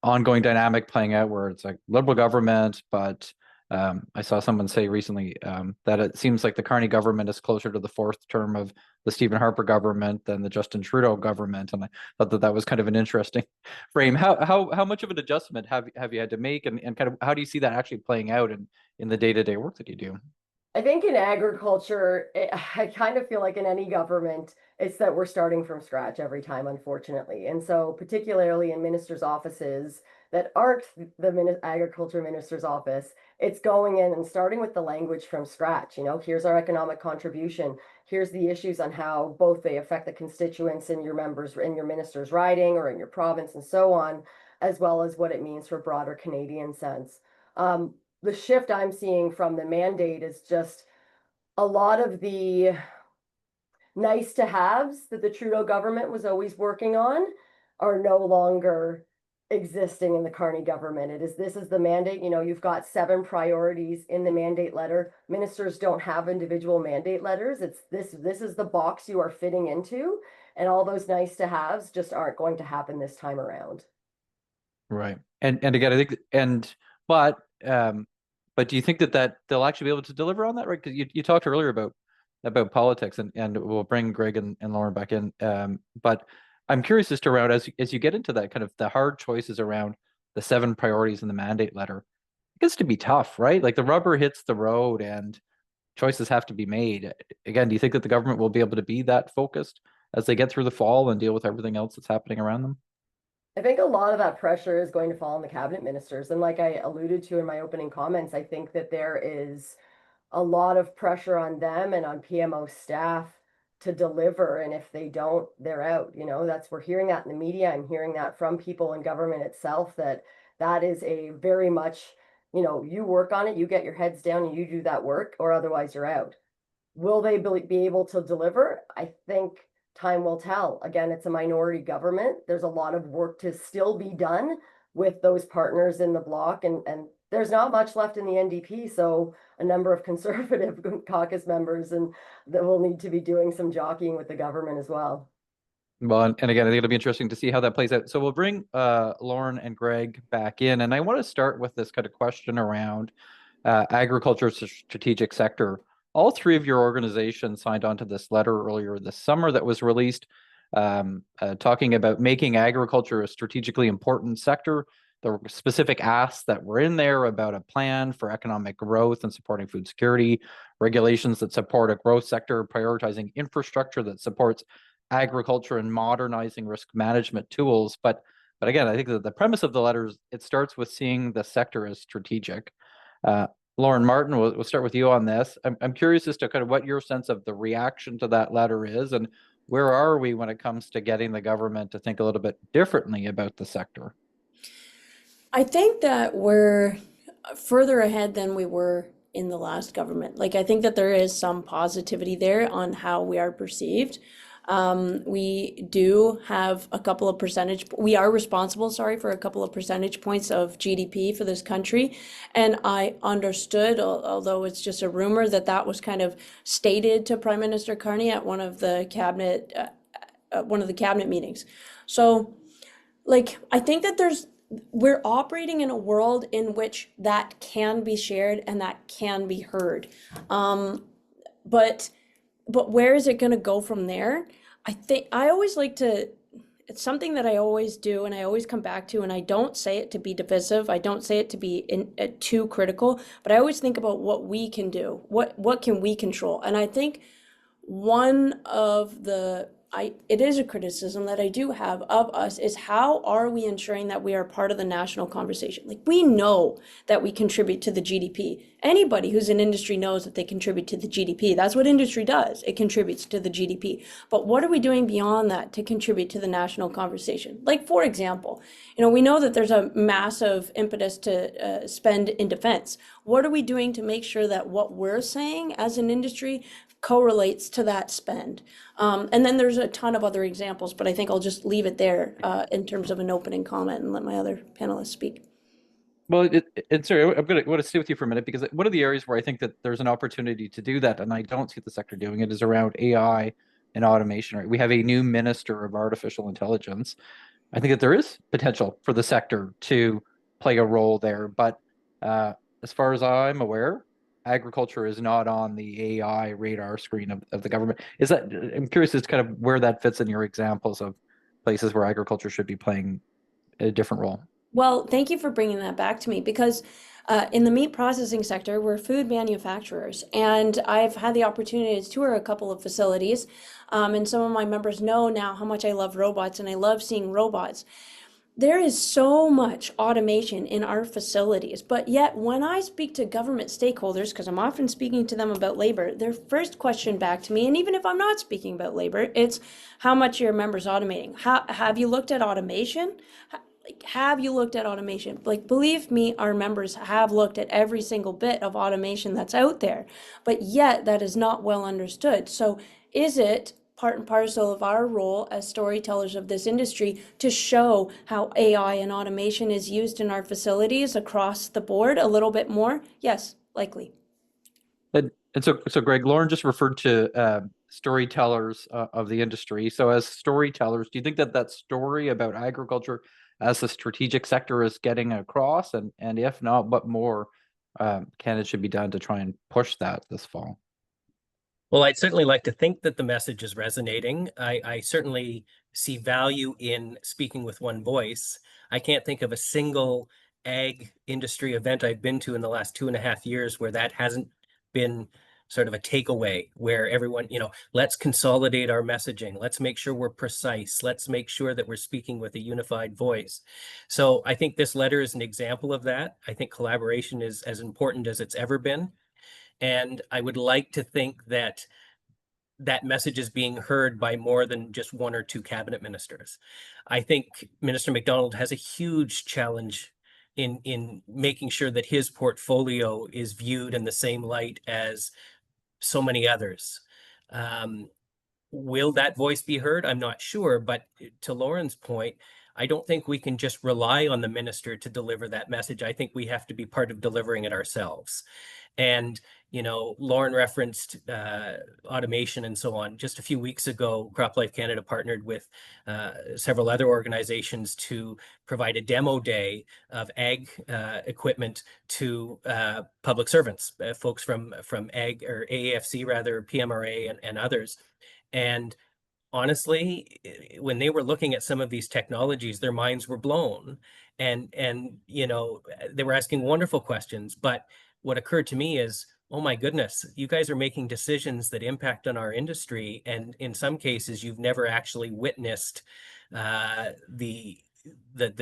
ongoing dynamic playing out where it's like Liberal government, but I saw someone say recently that it seems like the Carney government is closer to the fourth term of the Stephen Harper government than the Justin Trudeau government, and I thought that was kind of an interesting frame. How much of an adjustment have you had to make, and kind of how do you see that actually playing out in the day-to-day work that you do? I think in agriculture, I kind of feel like in any government, it's that we're starting from scratch every time, unfortunately. And so particularly in ministers' offices that aren't the agriculture minister's office, it's going in and starting with the language from scratch. Here's our economic contribution. Here's the issues on how both they affect the constituents in your members, in your minister's riding or in your province and so on, as well as what it means for broader Canadian sense. The shift I'm seeing from the mandate is just a lot of the nice to haves that the Trudeau government was always working on are no longer existing in the Carney government. This is the mandate. You know, you've got 7 priorities in the mandate letter. Ministers don't have individual mandate letters. This is the box you are fitting into, and all those nice to haves just aren't going to happen this time around. Right. And again, I think but do you think that they'll actually be able to deliver on that, right? Because you talked earlier about politics, and we'll bring Greg and Lauren back in. But I'm curious as to around as you get into that kind of the hard choices around the 7 priorities in the mandate letter, it gets to be tough, right? Like the rubber hits the road and choices have to be made. Again, do you think that the government will be able to be that focused as they get through the fall and deal with everything else that's happening around them? I think a lot of that pressure is going to fall on the cabinet ministers. And like I alluded to in my opening comments, I think that there is a lot of pressure on them and on PMO staff to deliver. And if they don't, they're out. You know, we're hearing that in the media. I'm hearing that from people in government itself, that is a very much, you know, you work on it, you get your heads down and you do that work, or otherwise you're out. Will they be able to deliver? I think time will tell. Again, it's a minority government. There's a lot of work to still be done with those partners in the bloc, and there's not much left in the NDP. So a number of conservative caucus members and that will need to be doing some jockeying with the government as well. Well, and again, I think it'll be interesting to see how that plays out. So we'll bring Lauren and Greg back in, and I want to start with this kind of question around agriculture strategic sector. All 3 of your organizations signed on to this letter earlier this summer that was released, talking about making agriculture a strategically important sector. There were specific asks that were in there about a plan for economic growth and supporting food security, regulations that support a growth sector, prioritizing infrastructure that supports agriculture, and modernizing risk management tools. But again, I think that the premise of the letters, it starts with seeing the sector as strategic. Lauren Martin, we'll start with you on this. I'm curious as to kind of what your sense of the reaction to that letter is, and where are we when it comes to getting the government to think a little bit differently about the sector? I think that we're further ahead than we were in the last government. Like, I think that there is some positivity there on how we are perceived. We do have a couple of we are responsible, for a couple of percentage points of GDP for this country. And I understood, although it's just a rumor, that was kind of stated to Prime Minister Carney at one of the cabinet meetings. So, like, I think that we're operating in a world in which that can be shared and that can be heard. But where is it going to go from there? I think I always like to, it's something that I always do and I always come back to, and I don't say it to be divisive. I don't say it to be too critical, but I always think about what we can do. What can we control? And I think one of it is a criticism that I do have of us is how are we ensuring that we are part of the national conversation? Like, we know that we contribute to the GDP. Anybody who's in industry knows that they contribute to the GDP. That's what industry does. It contributes to the GDP. But what are we doing beyond that to contribute to the national conversation? Like, for example, we know that there's a massive impetus to spend in defense. What are we doing to make sure that what we're saying as an industry correlates to that spend? And then there's a ton of other examples, but I think I'll just leave it there in terms of an opening comment and let my other panelists speak. Well, sorry, I'm going to stay with you for a minute, because one of the areas where I think that there's an opportunity to do that, and I don't see the sector doing it, is around AI and automation. Right? We have a new minister of artificial intelligence. I think that there is potential for the sector to play a role there, but as far as I'm aware, agriculture is not on the AI radar screen of the government. I'm curious as to kind of where that fits in your examples of places where agriculture should be playing a different role. Well, thank you for bringing that back to me, because in the meat processing sector, we're food manufacturers, and I've had the opportunity to tour a couple of facilities, and some of my members know now how much I love robots, and I love seeing robots. There is so much automation in our facilities, but yet when I speak to government stakeholders, because I'm often speaking to them about labor, their first question back to me, and even if I'm not speaking about labor, it's how much are your members automating? Have you looked at automation? Have you looked at automation? Like, believe me, our members have looked at every single bit of automation that's out there, but yet that is not well understood. So is it part and parcel of our role as storytellers of this industry to show how AI and automation is used in our facilities across the board a little bit more? Yes, likely. And so Greg, Lauren just referred to storytellers of the industry. So as storytellers, do you think that story about agriculture as a strategic sector is getting across? And if not, what more Canada should be done to try and push that this fall? Well, I'd certainly like to think that the message is resonating. I certainly see value in speaking with one voice. I can't think of a single ag industry event I've been to in the last 2.5 years where that hasn't been sort of a takeaway, where everyone, let's consolidate our messaging. Let's make sure we're precise. Let's make sure that we're speaking with a unified voice. So I think this letter is an example of that. I think collaboration is as important as it's ever been. And I would like to think that that message is being heard by more than just one or two cabinet ministers. I think Minister MacDonald has a huge challenge in making sure that his portfolio is viewed in the same light as so many others. Will that voice be heard? I'm not sure, but to Lauren's point, I don't think we can just rely on the minister to deliver that message. I think we have to be part of delivering it ourselves. And, Lauren referenced automation and so on. Just a few weeks ago, CropLife Canada partnered with several other organizations to provide a demo day of ag equipment to public servants, folks from ag or AAFC rather, PMRA and others. And honestly, when they were looking at some of these technologies, their minds were blown. And they were asking wonderful questions. But what occurred to me is, oh my goodness, you guys are making decisions that impact on our industry. And in some cases, you've never actually witnessed the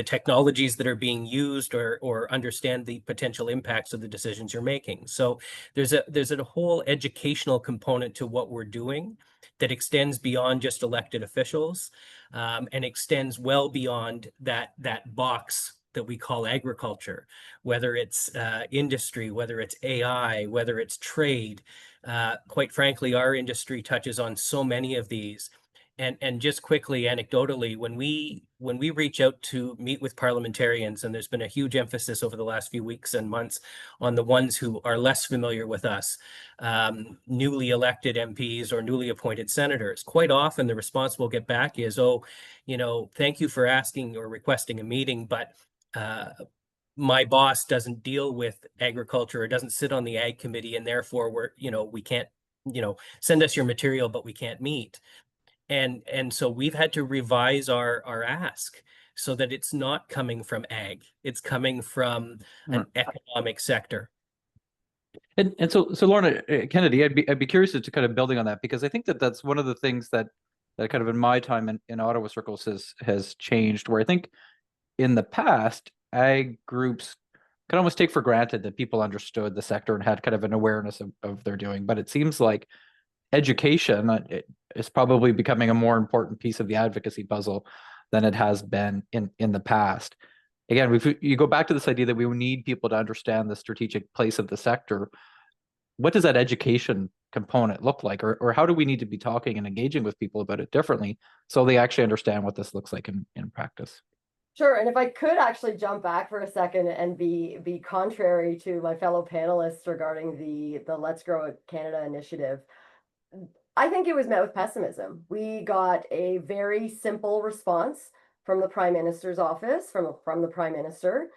technologies that are being used or understand the potential impacts of the decisions you're making. So there's a whole educational component to what we're doing that extends beyond just elected officials, and extends well beyond that box that we call agriculture, whether it's industry, whether it's AI, whether it's trade. Quite frankly, our industry touches on so many of these. And just quickly, anecdotally, when we reach out to meet with parliamentarians, and there's been a huge emphasis over the last few weeks and months on the ones who are less familiar with us, newly elected MPs or newly appointed senators, quite often the response we'll get back is, oh, thank you for asking or requesting a meeting, but my boss doesn't deal with agriculture or doesn't sit on the ag committee, and therefore we can't, send us your material, but we can't meet. And so we've had to revise our ask so that it's not coming from ag, it's coming from an economic sector. And so Lorna Kennedy, I'd be curious to kind of building on that, because I think that's one of the things that kind of in my time in Ottawa circles has changed, where I think in the past, ag groups can almost take for granted that people understood the sector and had kind of an awareness of their doing. But it seems like education is probably becoming a more important piece of the advocacy puzzle than it has been in the past. Again, you go back to this idea that we need people to understand the strategic place of the sector. What does that education component look like? Or how do we need to be talking and engaging with people about it differently so they actually understand what this looks like in practice? Sure. And if I could actually jump back for a second and be contrary to my fellow panelists regarding the Let's Grow Canada initiative, I think it was met with pessimism. We got a very simple response from the Prime Minister's office, from the Prime Minister,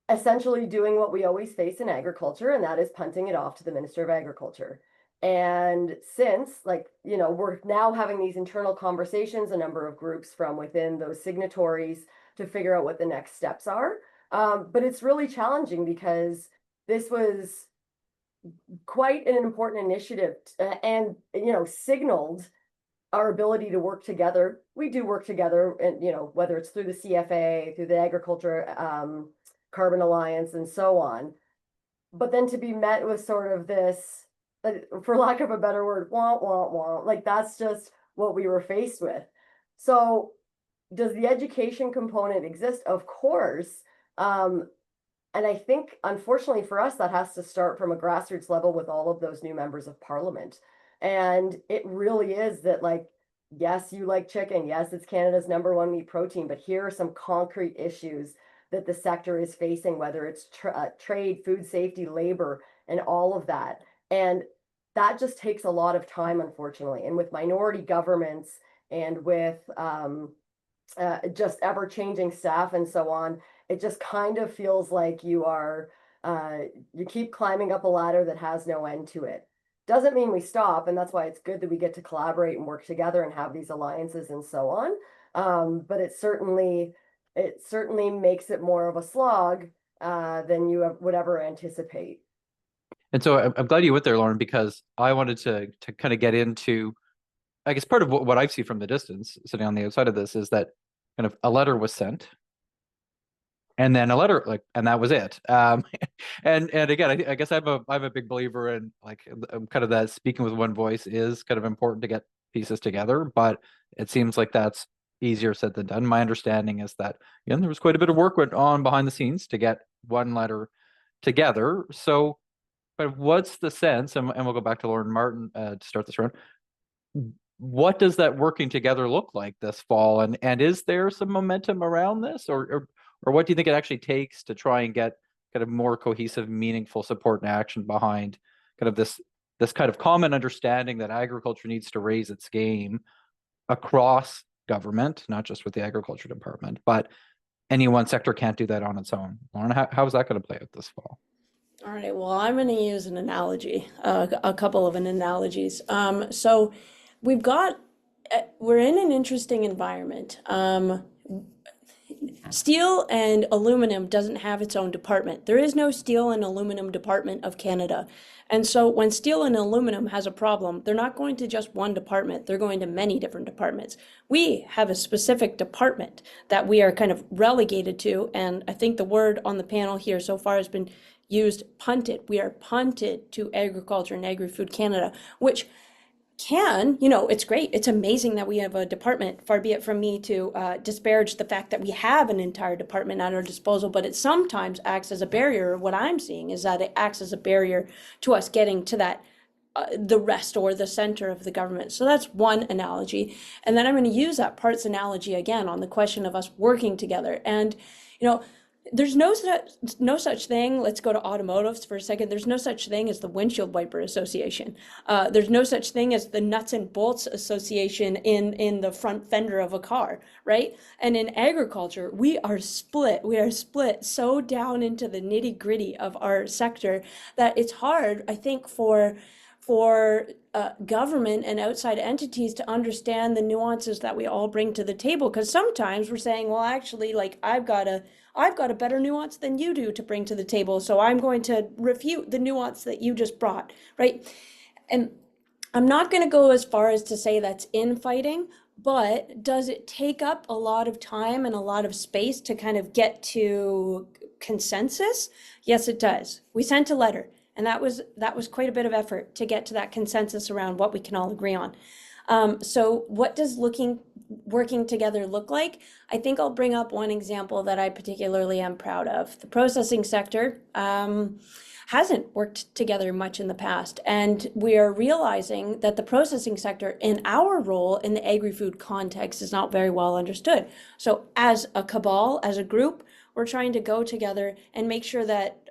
essentially doing what we always face in agriculture, and that is punting it off to the Minister of Agriculture. And since, we're now having these internal conversations, a number of groups from within those signatories to figure out what the next steps are. But it's really challenging because this was quite an important initiative and, signaled our ability to work together. We do work together, and, whether it's through the CFA, through the Agriculture Carbon Alliance, and so on. But then to be met with sort of this, for lack of a better word, wah, wah, wah, like that's just what we were faced with. So does the education component exist? Of course. And I think, unfortunately for us, that has to start from a grassroots level with all of those new members of parliament. And it really is that, yes, you like chicken. Yes, it's Canada's #1 meat protein, but here are some concrete issues that the sector is facing, whether it's trade, food safety, labor, and all of that. And that just takes a lot of time, unfortunately. And with minority governments and with just ever-changing staff and so on, it just kind of feels like you keep climbing up a ladder that has no end to it. Doesn't mean we stop, and that's why it's good that we get to collaborate and work together and have these alliances and so on. But it certainly makes it more of a slog than you would ever anticipate. And so I'm glad you went there, Lauren, because I wanted to kind of get into, I guess part of what I see from the distance, sitting on the outside of this, is that kind of a letter was sent, and then a letter, like, and that was it. And again, I guess I'm a big believer in, like, kind of that speaking with one voice is kind of important to get pieces together, but it seems like that's easier said than done. My understanding is that, again, there was quite a bit of work went on behind the scenes to get one letter together. So, but what's the sense, and we'll go back to Lauren Martin to start this round. What does that working together look like this fall? And is there some momentum around this, or what do you think it actually takes to try and get kind of more cohesive, meaningful support and action behind kind of this kind of common understanding that agriculture needs to raise its game across government, not just with the agriculture department, but any one sector can't do that on its own? Lauren, how is that going to play out this fall? All right, well, I'm going to use an analogy, a couple of analogies. So we're in an interesting environment. Steel and aluminum doesn't have its own department. There is no steel and aluminum department of Canada. And so when steel and aluminum has a problem, they're not going to just one department, they're going to many different departments. We have a specific department that we are kind of relegated to, and I think the word on the panel here so far has been used, punted. We are punted to Agriculture and Agri-Food Canada, which it's great. It's amazing that we have a department. Far be it from me to disparage the fact that we have an entire department at our disposal, but it sometimes acts as a barrier. What I'm seeing is that it acts as a barrier to us getting to that the rest or the center of the government. So that's one analogy. And then I'm going to use that parts analogy again on the question of us working together. And, there's no such thing. Let's go to automotives for a second. There's no such thing as the Windshield Wiper Association. There's no such thing as the Nuts and Bolts Association in the front fender of a car, right? And in agriculture, we are split. We are split so down into the nitty gritty of our sector that it's hard, I think, for government and outside entities to understand the nuances that we all bring to the table. Because sometimes we're saying, well, actually, like, I've got a better nuance than you do to bring to the table, so I'm going to refute the nuance that you just brought, right? And I'm not going to go as far as to say that's infighting, but does it take up a lot of time and a lot of space to kind of get to consensus? Yes, it does. We sent a letter, and that was quite a bit of effort to get to that consensus around what we can all agree on. So what does working together look like? I think I'll bring up one example that I particularly am proud of. The processing sector hasn't worked together much in the past, and we are realizing that the processing sector in our role in the agri-food context is not very well understood. So as a cabal, as a group, we're trying to go together and make sure that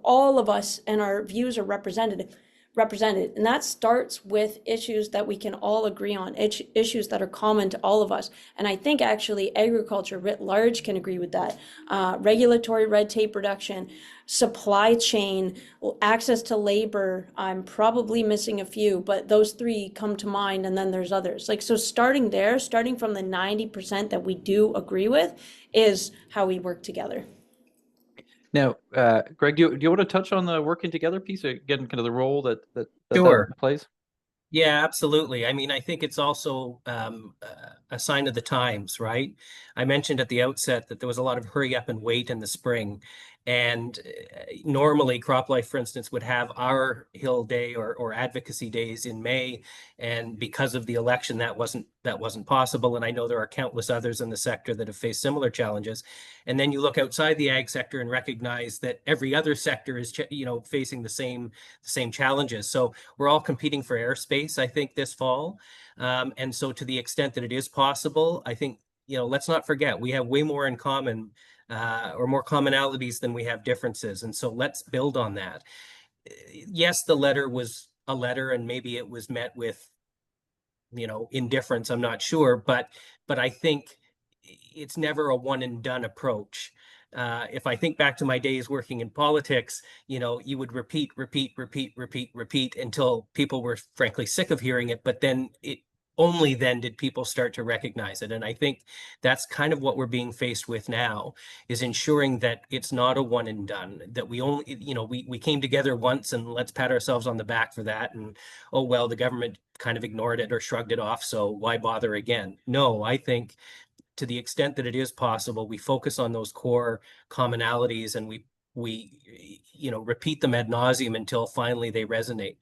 all of us and our views are represented. And that starts with issues that we can all agree on, issues that are common to all of us. And I think actually agriculture writ large can agree with that. Regulatory red tape reduction, supply chain, access to labor. I'm probably missing a few, but those three come to mind, and then there's others. So starting from the 90% that we do agree with is how we work together. Now, Greg, do you want to touch on the working together piece, again, kind of the role that Sure. plays? Yeah, absolutely. I mean, I think it's also a sign of the times, right? I mentioned at the outset that there was a lot of hurry up and wait in the spring. And normally CropLife, for instance, would have our Hill Day or advocacy days in May. And because of the election, that wasn't possible. And I know there are countless others in the sector that have faced similar challenges. And then you look outside the ag sector and recognize that every other sector is, facing the same challenges. So we're all competing for airspace, I think, this fall. And so to the extent that it is possible, I think, let's not forget, we have way more in common or more commonalities than we have differences. And so let's build on that. Yes, the letter was a letter and maybe it was met with, indifference, I'm not sure, but I think it's never a one and done approach. If I think back to my days working in politics, you would repeat until people were frankly sick of hearing it, but then only then did people start to recognize it. And I think that's kind of what we're being faced with now, is ensuring that it's not a one and done, that we only, we came together once and let's pat ourselves on the back for that. And, oh, well, the government kind of ignored it or shrugged it off, so why bother again? No, I think to the extent that it is possible, we focus on those core commonalities and we repeat them ad nauseum until finally they resonate.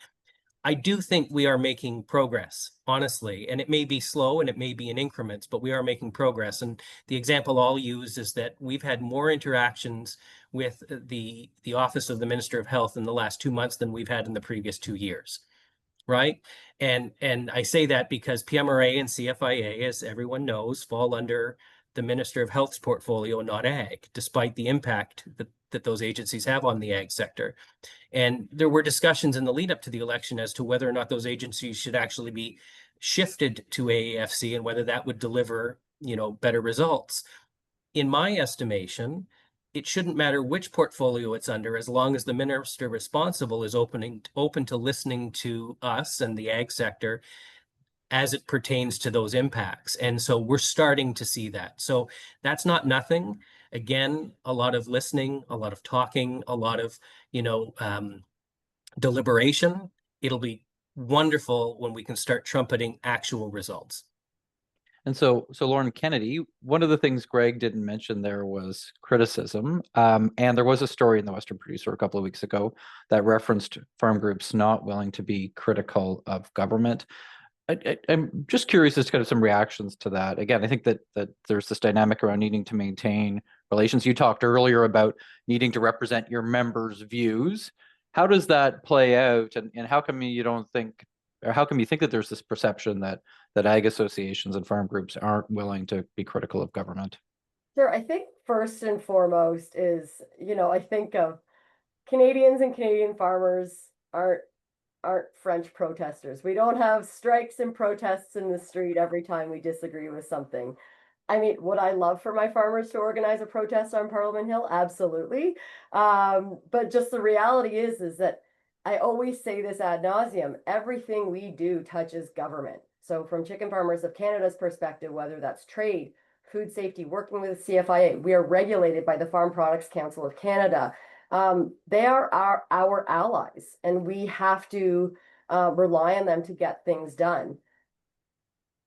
I do think we are making progress, honestly, and it may be slow and it may be in increments, but we are making progress. And the example I'll use is that we've had more interactions with the Office of the Minister of Health in the last 2 months than we've had in the previous 2 years, right? And I say that because PMRA and CFIA, as everyone knows, fall under the Minister of Health's portfolio, not ag, despite the impact that those agencies have on the ag sector. And there were discussions in the lead up to the election as to whether or not those agencies should actually be shifted to AAFC and whether that would deliver, better results. In my estimation, it shouldn't matter which portfolio it's under, as long as the minister responsible is open to listening to us and the ag sector as it pertains to those impacts. And so we're starting to see that. So that's not nothing. Again, a lot of listening, a lot of talking, a lot of, deliberation. It'll be wonderful when we can start trumpeting actual results. And so Lauren Kennedy, one of the things Greg didn't mention there was criticism. And there was a story in the Western Producer a couple of weeks ago that referenced farm groups not willing to be critical of government. I'm just curious as to kind of some reactions to that. Again, I think that there's this dynamic around needing to maintain relations. You talked earlier about needing to represent your members' views. How does that play out? And how come you don't think, or how come you think that there's this perception that ag associations and farm groups aren't willing to be critical of government? Sure. I think first and foremost is, I think of Canadians and Canadian farmers aren't French protesters. We don't have strikes and protests in the street every time we disagree with something. I mean, would I love for my farmers to organize a protest on Parliament Hill? Absolutely. But just the reality is that I always say this ad nauseum, everything we do touches government. So from Chicken Farmers of Canada's perspective, whether that's trade, food safety, working with the CFIA, we are regulated by the Farm Products Council of Canada. They are our allies, and we have to rely on them to get things done.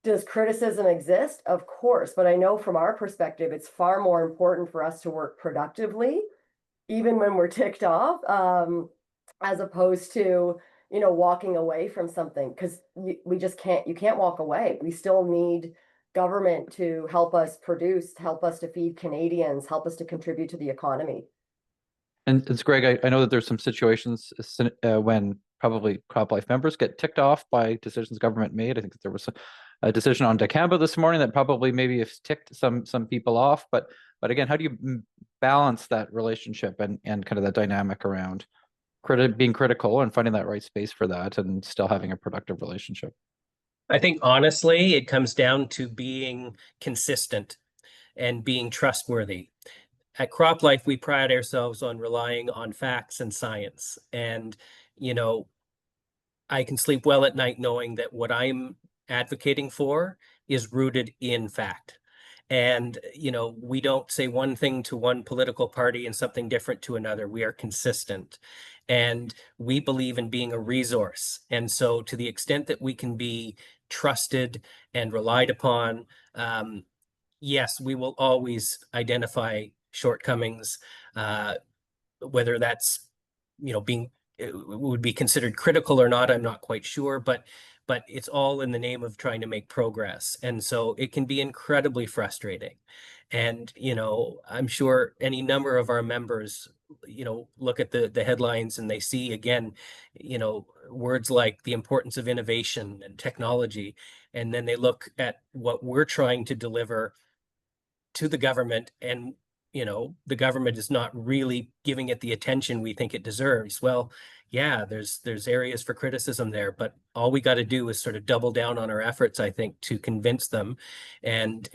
Does criticism exist? Of course, but I know from our perspective, it's far more important for us to work productively, even when we're ticked off, as opposed to, walking away from something, because we just can't, you can't walk away. We still need government to help us produce, help us to feed Canadians, help us to contribute to the economy. And it's Greg, I know that there's some situations when probably CropLife members get ticked off by decisions government made. I think that there was a decision on dicamba this morning that probably maybe has ticked some people off. But again, how do you balance that relationship and kind of that dynamic around being critical and finding that right space for that and still having a productive relationship? I think honestly, it comes down to being consistent and being trustworthy. At CropLife, we pride ourselves on relying on facts and science. And, I can sleep well at night knowing that what I'm advocating for is rooted in fact. And, we don't say one thing to one political party and something different to another. We are consistent. And we believe in being a resource. And so to the extent that we can be trusted and relied upon, yes, we will always identify shortcomings, whether that's, would be considered critical or not, I'm not quite sure, but it's all in the name of trying to make progress. And so it can be incredibly frustrating. And, I'm sure any number of our members, look at the headlines and they see again, words like the importance of innovation and technology. And then they look at what we're trying to deliver to the government, and the government is not really giving it the attention we think it deserves. Well, yeah, there's areas for criticism there, but all we got to do is sort of double down on our efforts, I think, to convince them. And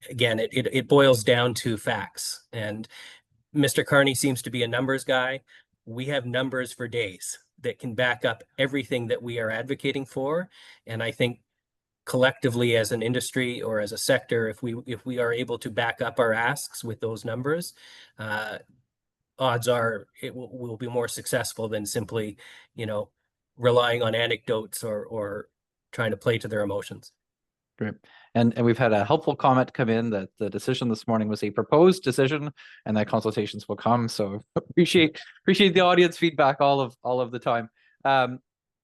again, it boils down to facts. And Mr. Carney seems to be a numbers guy. We have numbers for days that can back up everything that we are advocating for. And I think collectively as an industry or as a sector, if we are able to back up our asks with those numbers, odds are it will be more successful than simply, relying on anecdotes or trying to play to their emotions. Great. And we've had a helpful comment come in that the decision this morning was a proposed decision and that consultations will come. So appreciate the audience feedback all of the time.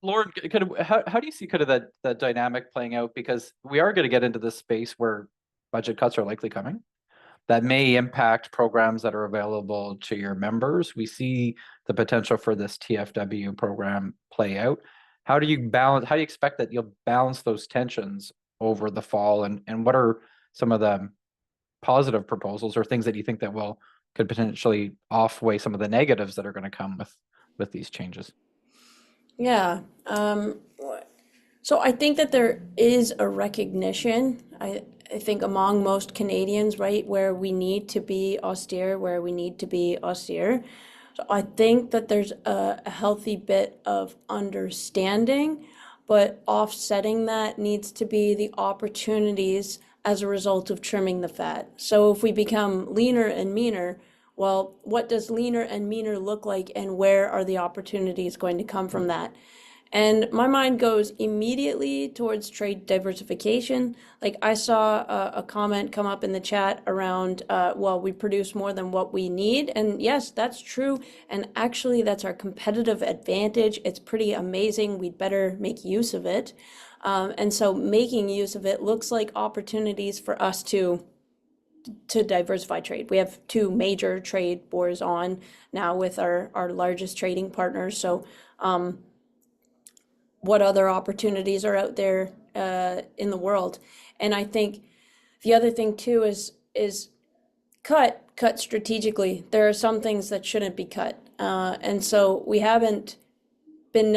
Lauren, kind of how do you see kind of that dynamic playing out? Because we are going to get into this space where budget cuts are likely coming. That may impact programs that are available to your members. We see the potential for this TFW program play out. How do you expect that you'll balance those tensions over the fall? And what are some of the positive proposals or things that you think that could potentially outweigh some of the negatives that are going to come with these changes? Yeah. So I think that there is a recognition, I think among most Canadians, right, where we need to be austere, where we need to be austere. So I think that there's a healthy bit of understanding, but offsetting that needs to be the opportunities as a result of trimming the fat. So if we become leaner and meaner, well, what does leaner and meaner look like, and where are the opportunities going to come from that? And my mind goes immediately towards trade diversification. Like I saw a comment come up in the chat around, well, we produce more than what we need. And yes, that's true. And actually, that's our competitive advantage. It's pretty amazing. We'd better make use of it. And so making use of it looks like opportunities for us to diversify trade. We have 2 major trade wars on now with our largest trading partners. So what other opportunities are out there in the world? And I think the other thing too is cut strategically. There are some things that shouldn't be cut. And so we haven't been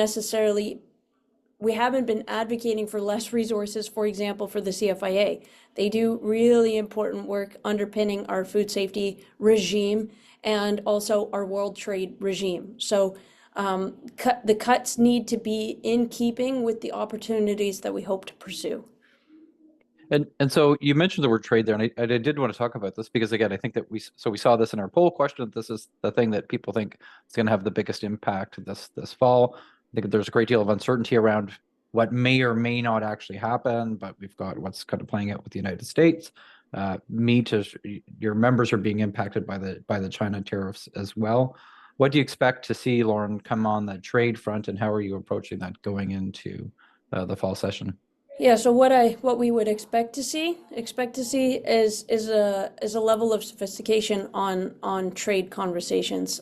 advocating for less resources, for example, for the CFIA. They do really important work underpinning our food safety regime and also our world trade regime. So the cuts need to be in keeping with the opportunities that we hope to pursue. And so you mentioned the word trade there, and I did want to talk about this because, again, I think that we saw this in our poll question. This is the thing that people think is going to have the biggest impact this fall. I think there's a great deal of uncertainty around what may or may not actually happen, but we've got what's kind of playing out with the United States. Your members are being impacted by the China tariffs as well. What do you expect to see, Lauren, come on the trade front, and how are you approaching that going into the fall session? Yeah, so what we would expect to see is a level of sophistication on trade conversations,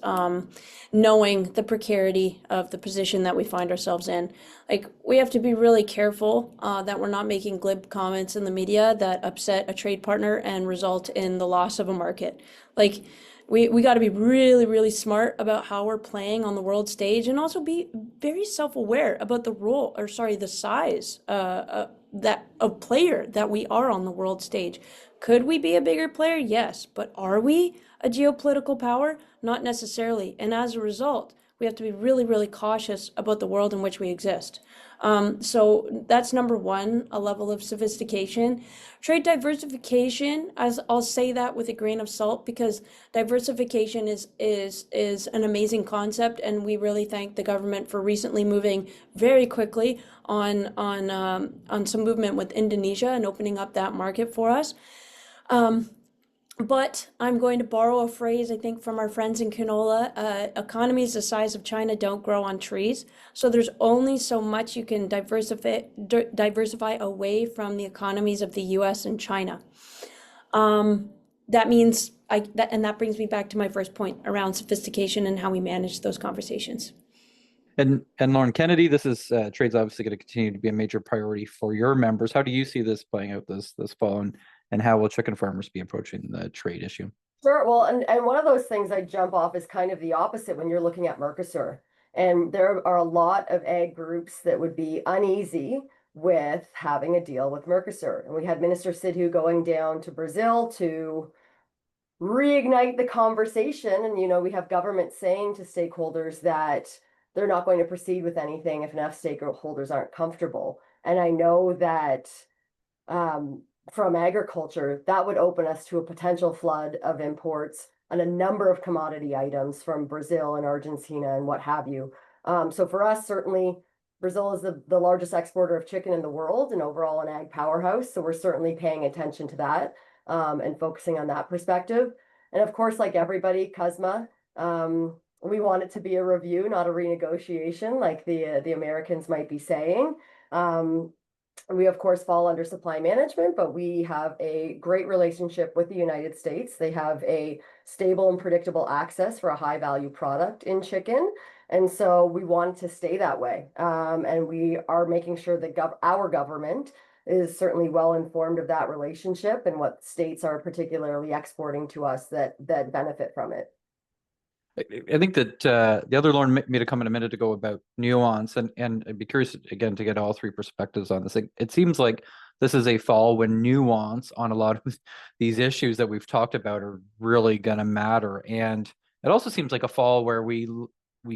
knowing the precarity of the position that we find ourselves in. Like, we have to be really careful that we're not making glib comments in the media that upset a trade partner and result in the loss of a market. Like, we got to be really, really smart about how we're playing on the world stage, and also be very self-aware about the size of player that we are on the world stage. Could we be a bigger player? Yes, but are we a geopolitical power? Not necessarily. And as a result, we have to be really, really cautious about the world in which we exist. So that's number one, a level of sophistication. Trade diversification, as I'll say that with a grain of salt, because diversification is an amazing concept, and we really thank the government for recently moving very quickly on some movement with Indonesia and opening up that market for us. But I'm going to borrow a phrase, I think, from our friends in canola. Economies the size of China don't grow on trees. So there's only so much you can diversify away from the economies of the US and China. That means, that brings me back to my first point around sophistication and how we manage those conversations. And Lauren Kennedy, this is trade's obviously going to continue to be a major priority for your members. How do you see this playing out this fall, and how will chicken farmers be approaching the trade issue? Sure. Well, and one of those things I jump off is kind of the opposite when you're looking at Mercosur. And there are a lot of ag groups that would be uneasy with having a deal with Mercosur. And we had Minister Sidhu going down to Brazil to reignite the conversation. And, you know, we have government saying to stakeholders that they're not going to proceed with anything if enough stakeholders aren't comfortable. And I know that from agriculture, that would open us to a potential flood of imports on a number of commodity items from Brazil and Argentina and what have you. So for us, certainly, Brazil is the largest exporter of chicken in the world and overall an ag powerhouse. So we're certainly paying attention to that and focusing on that perspective. And of course, like everybody, CUSMA, we want it to be a review, not a renegotiation, like the Americans might be saying. We, of course, fall under supply management, but we have a great relationship with the United States. They have a stable and predictable access for a high value product in chicken. And so we want to stay that way. And we are making sure that our government is certainly well informed of that relationship and what states are particularly exporting to us that benefit from it. I think that the other Lauren made a comment a minute ago about nuance, and I'd be curious again to get all three perspectives on this. It seems like this is a fall when nuance on a lot of these issues that we've talked about are really going to matter, and it also seems like a fall where we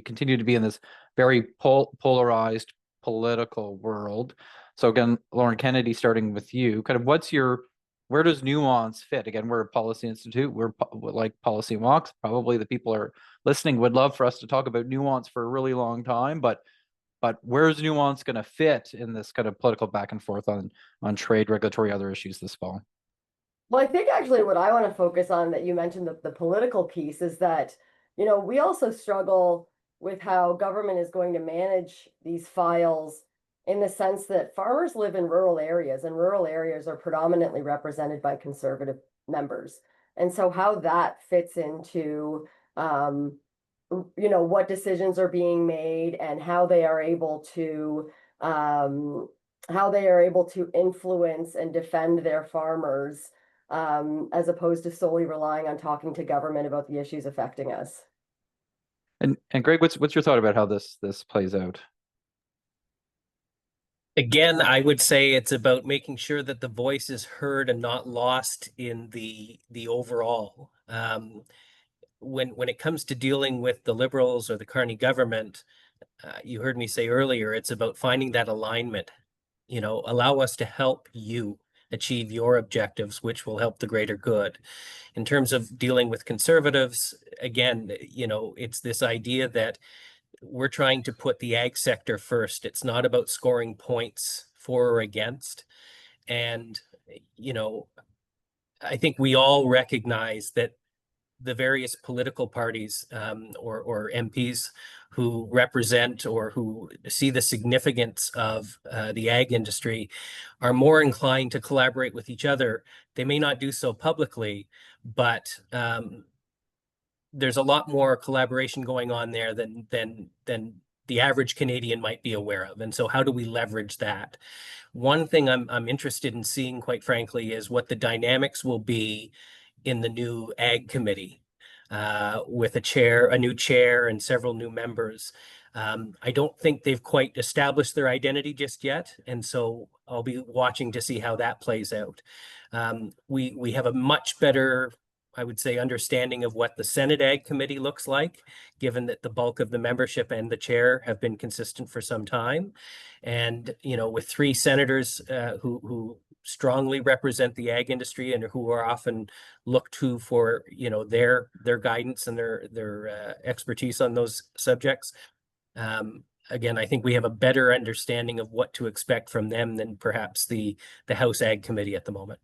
continue to be in this very polarized political world. So again, Lauren Kennedy, starting with you, kind of where does nuance fit? Again, we're a policy institute. We're like Policy Walks. Probably the people are listening would love for us to talk about nuance for a really long time, but where's nuance going to fit in this kind of political back and forth on trade, regulatory, other issues this fall? Well, I think actually what I want to focus on that you mentioned the political piece is that, you know, we also struggle with how government is going to manage these files in the sense that farmers live in rural areas and rural areas are predominantly represented by conservative members. And so how that fits into, you know, what decisions are being made and how they are able to influence and defend their farmers, as opposed to solely relying on talking to government about the issues affecting us. And Greg, what's your thought about how this plays out? Again, I would say it's about making sure that the voice is heard and not lost in the overall. When it comes to dealing with the Liberals or the Carney government, you heard me say earlier, it's about finding that alignment. You know, allow us to help you achieve your objectives, which will help the greater good. In terms of dealing with conservatives, again, you know, it's this idea that we're trying to put the ag sector first. It's not about scoring points for or against. And, you know, I think we all recognize that the various political parties or MPs who represent or who see the significance of the ag industry are more inclined to collaborate with each other. They may not do so publicly, but there's a lot more collaboration going on there than the average Canadian might be aware of. And so how do we leverage that? One thing I'm interested in seeing, quite frankly, is what the dynamics will be in the new Ag Committee with a new chair and several new members. I don't think they've quite established their identity just yet. And so I'll be watching to see how that plays out. We have a much better, I would say, understanding of what the Senate Ag Committee looks like, given that the bulk of the membership and the chair have been consistent for some time. And, you know, with three senators who strongly represent the ag industry and who are often looked to for, you know, their guidance and their expertise on those subjects. Again, I think we have a better understanding of what to expect from them than perhaps the House Ag Committee at the moment.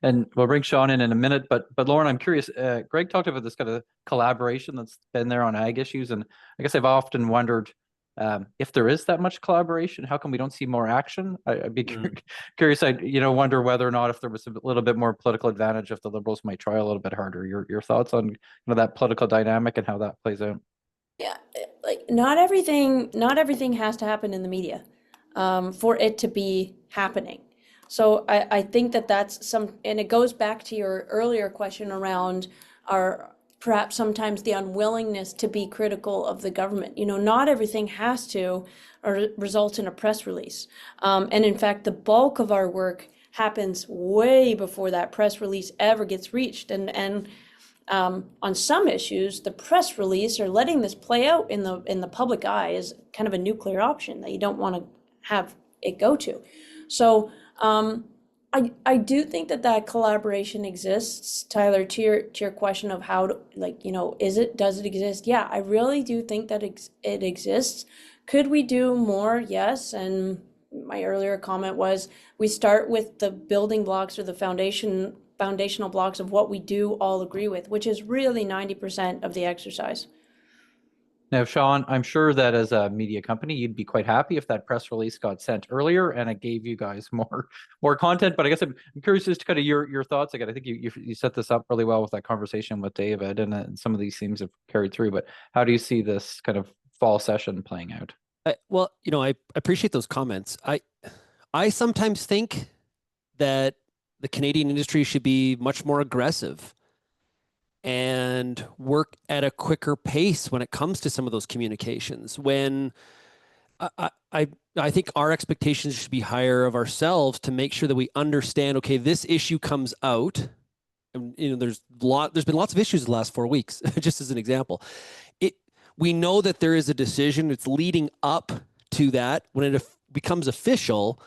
And we'll bring Shaun in a minute, but Lauren, I'm curious. Greg talked about this kind of collaboration that's been there on ag issues, and I guess I've often wondered if there is that much collaboration, how come we don't see more action? I'd be curious. I wonder whether or not if there was a little bit more political advantage, if the Liberals might try a little bit harder. Your thoughts on that political dynamic and how that plays out? Yeah, like not everything has to happen in the media for it to be happening. So I think that's some, and it goes back to your earlier question around our perhaps sometimes the unwillingness to be critical of the government. Not everything has to result in a press release. And in fact, the bulk of our work happens way before that press release ever gets reached. And on some issues, the press release or letting this play out in the public eye is kind of a nuclear option that you don't want to have it go to. So I do think that collaboration exists, Tyler. To your question of how to, does it exist? Yeah, I really do think that it exists. Could we do more? Yes. And my earlier comment was we start with the building blocks or the foundational blocks of what we do all agree with, which is really 90% of the exercise. Now, Shaun, I'm sure that as a media company, you'd be quite happy if that press release got sent earlier and it gave you guys more content. But I guess I'm curious as to kind of your thoughts. Again, I think you set this up really well with that conversation with David, and some of these themes have carried through. But how do you see this kind of fall session playing out? Well, I appreciate those comments. I sometimes think that the Canadian industry should be much more aggressive and work at a quicker pace when it comes to some of those communications. When I think our expectations should be higher of ourselves to make sure that we understand, okay, this issue comes out, and there's been lots of issues the last 4 weeks, just as an example. We know that there is a decision. It's leading up to that. When it becomes official,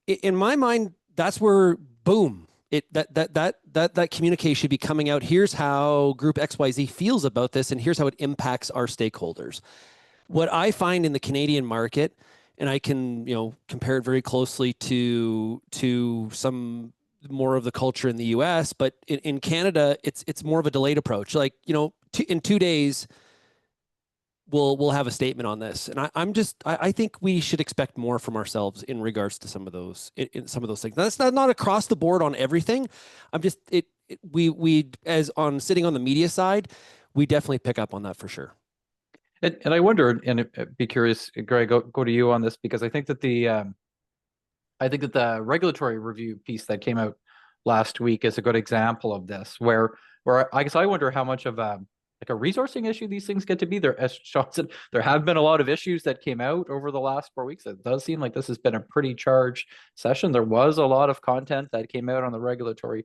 in my mind, that's where boom. That communique should be coming out. Here's how Group XYZ feels about this, and here's how it impacts our stakeholders. What I find in the Canadian market, and I can compare it very closely to some more of the culture in the U.S., but in Canada, it's more of a delayed approach. Like in 2 days, we'll have a statement on this, and I think we should expect more from ourselves in regards to some of those things. Now, that's not across the board on everything. We as on sitting on the media side, we definitely pick up on that for sure. And I wonder, and be curious, Greg, go to you on this, because I think that the regulatory review piece that came out last week is a good example of this, where I guess I wonder how much of a resourcing issue these things get to be. There, as Shaun said, there have been a lot of issues that came out over the last 4 weeks. It does seem like this has been a pretty charged session. There was a lot of content that came out on the regulatory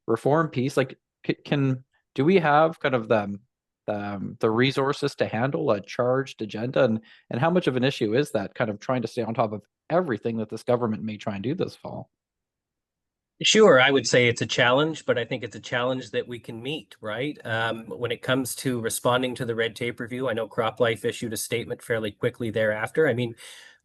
reform piece. Like, do we have kind of the resources to handle a charged agenda, and how much of an issue is that, kind of trying to stay on top of everything that this government may try and do this fall? Sure, I would say it's a challenge, but I think it's a challenge that we can meet, right? When it comes to responding to the red tape review, I know CropLife issued a statement fairly quickly thereafter. I mean,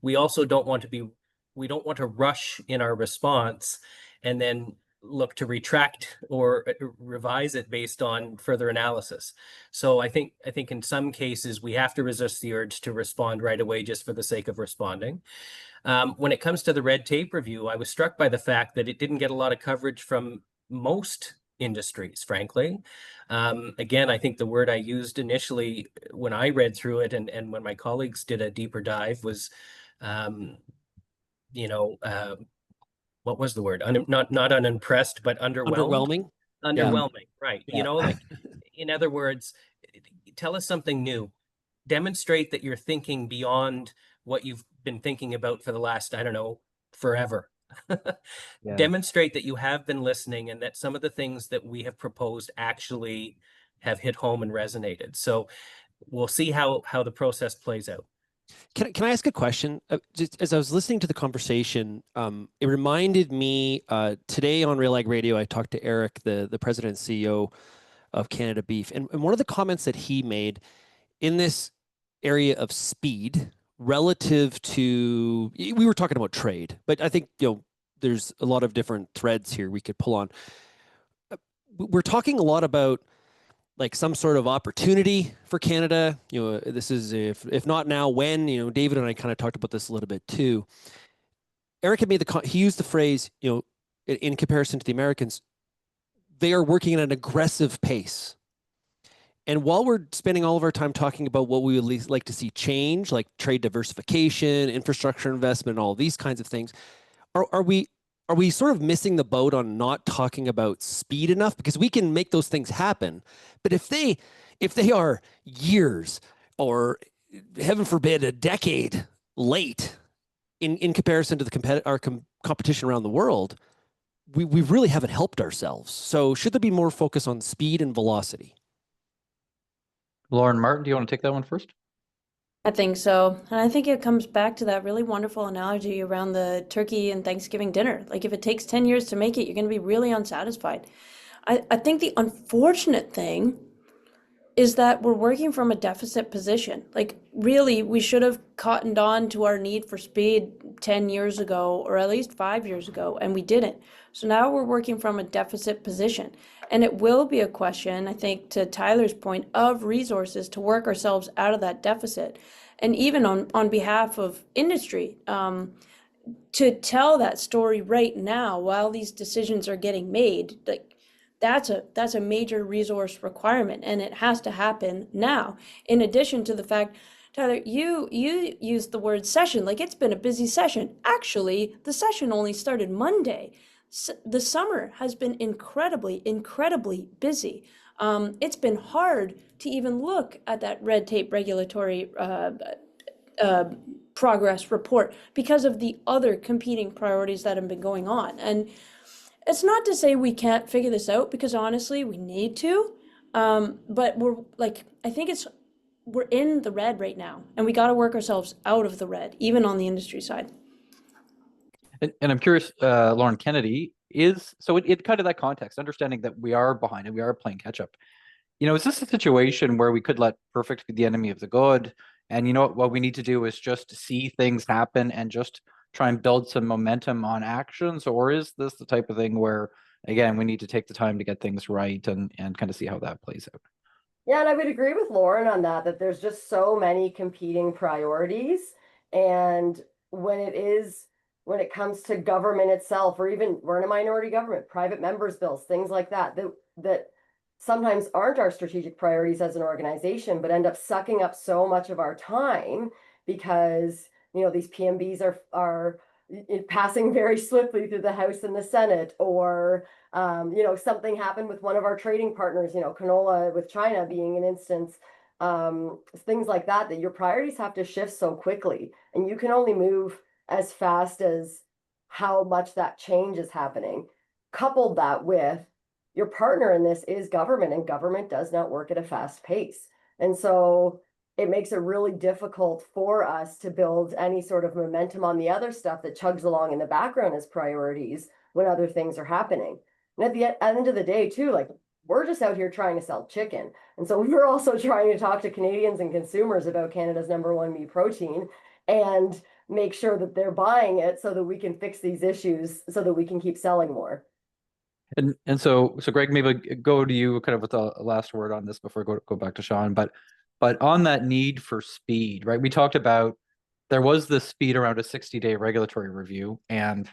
we also don't want to rush in our response and then look to retract or revise it based on further analysis. So I think in some cases we have to resist the urge to respond right away just for the sake of responding. When it comes to the red tape review, I was struck by the fact that it didn't get a lot of coverage from most industries, frankly. Again, I think the word I used initially when I read through it and when my colleagues did a deeper dive was, what was the word? Not unimpressed, but underwhelmed. Underwhelming, right. Yeah. In other words, tell us something new. Demonstrate that you're thinking beyond what you've been thinking about for the last, I don't know, forever. Yeah. Demonstrate that you have been listening and that some of the things that we have proposed actually have hit home and resonated. So we'll see how the process plays out. Can I ask a question? Just as I was listening to the conversation, it reminded me today on RealAg Radio, I talked to Eric, the president and CEO of Canada Beef, and one of the comments that he made in this area of speed relative to, we were talking about trade, but I think there's a lot of different threads here we could pull on. we're talking a lot about like some sort of opportunity for Canada. This is if not now, when. David and I kind of talked about this a little bit too. Eric had made he used the phrase, in comparison to the Americans, they are working at an aggressive pace. And while we're spending all of our time talking about what we would least like to see change, like trade diversification, infrastructure investment, all these kinds of things, are we sort of missing the boat on not talking about speed enough? Because we can make those things happen, but if they are years or, heaven forbid, a decade late in comparison to our competition around the world, we really haven't helped ourselves. So should there be more focus on speed and velocity? Lauren Martin, do you want to take that one first? I think so. And I think it comes back to that really wonderful analogy around the turkey and Thanksgiving dinner. Like if it takes 10 years to make it, you're going to be really unsatisfied. I think the unfortunate thing is that we're working from a deficit position. Like really, we should have cottoned on to our need for speed 10 years ago, or at least 5 years ago, and we didn't. So now we're working from a deficit position. And it will be a question, I think, to Tyler's point, of resources to work ourselves out of that deficit. And even on behalf of industry, to tell that story right now while these decisions are getting made, like that's a major resource requirement, and it has to happen now. In addition to the fact, Tyler, you used the word session, like it's been a busy session. Actually, the session only started Monday. The summer has been incredibly busy. It's been hard to even look at that red tape regulatory progress report because of the other competing priorities that have been going on. And it's not to say we can't figure this out, because honestly, we need to. But I think we're in the red right now, and we got to work ourselves out of the red, even on the industry side. And I'm curious, Lauren Kennedy, so in kind of that context, understanding that we are behind and we are playing catch up, is this a situation where we could let perfect be the enemy of the good? And what we need to do is just see things happen and just try and build some momentum on actions? Or is this the type of thing where, again, we need to take the time to get things right and kind of see how that plays out? Yeah, and I would agree with Lauren on that there's just so many competing priorities. And when it comes to government itself, or even we're in a minority government, private members bills, things like that sometimes aren't our strategic priorities as an organization, but end up sucking up so much of our time because, these PMBs are passing very swiftly through the House and the Senate, or, something happened with one of our trading partners, canola with China being an instance, things like that your priorities have to shift so quickly, and you can only move as fast as how much that change is happening. Coupled that with your partner in this is government, and government does not work at a fast pace. And so it makes it really difficult for us to build any sort of momentum on the other stuff that chugs along in the background as priorities when other things are happening. And at the end of the day, too, like we're just out here trying to sell chicken. And so we're also trying to talk to Canadians and consumers about Canada's #1 meat protein and make sure that they're buying it so that we can fix these issues so that we can keep selling more. And so Greg, maybe go to you kind of with a last word on this before I go back to Shaun. But on that need for speed, right? We talked about there was this speed around a 60-day regulatory review, and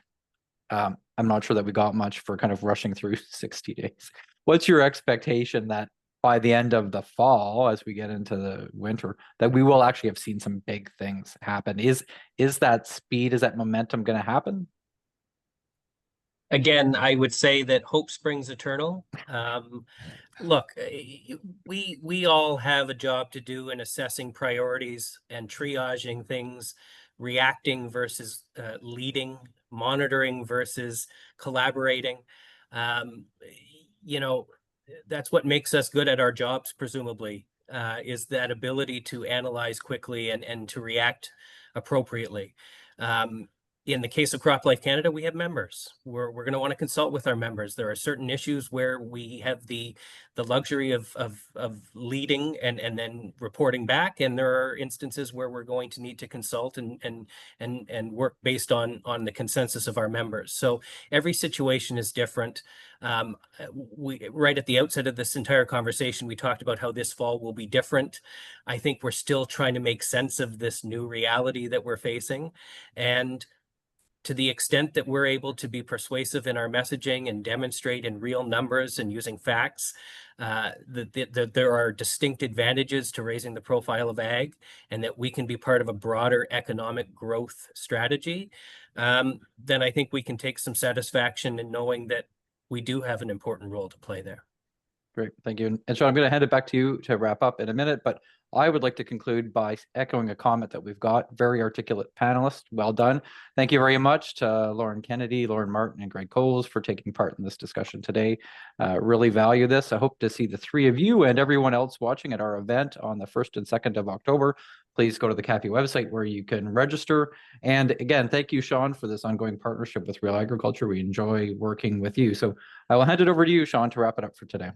I'm not sure that we got much for kind of rushing through 60 days. What's your expectation that by the end of the fall, as we get into the winter, that we will actually have seen some big things happen? Is that speed, is that momentum going to happen? Again, I would say that hope springs eternal. Look, we all have a job to do in assessing priorities and triaging things, reacting versus leading, monitoring versus collaborating. That's what makes us good at our jobs, presumably, is that ability to analyze quickly and to react appropriately. In the case of CropLife Canada, we have members. We're going to want to consult with our members. There are certain issues where we have the luxury of leading and then reporting back, and there are instances where we're going to need to consult and work based on the consensus of our members. So every situation is different. Right at the outset of this entire conversation, we talked about how this fall will be different. I think we're still trying to make sense of this new reality that we're facing, and to the extent that we're able to be persuasive in our messaging and demonstrate in real numbers and using facts that there are distinct advantages to raising the profile of ag, and that we can be part of a broader economic growth strategy, then I think we can take some satisfaction in knowing that we do have an important role to play there. Great, thank you. And Shaun, I'm going to hand it back to you to wrap up in a minute, but I would like to conclude by echoing a comment that we've got. Very articulate panelists, well done. Thank you very much to Lauren Kennedy, Lauren Martin, and Greg Kolz for taking part in this discussion today. Really value this. I hope to see the three of you and everyone else watching at our event on the 1st and 2nd of October. Please go to the CAPI website where you can register. And again, thank you, Shaun, for this ongoing partnership with RealAgriculture. We enjoy working with you. So I will hand it over to you, Shaun, to wrap it up for today.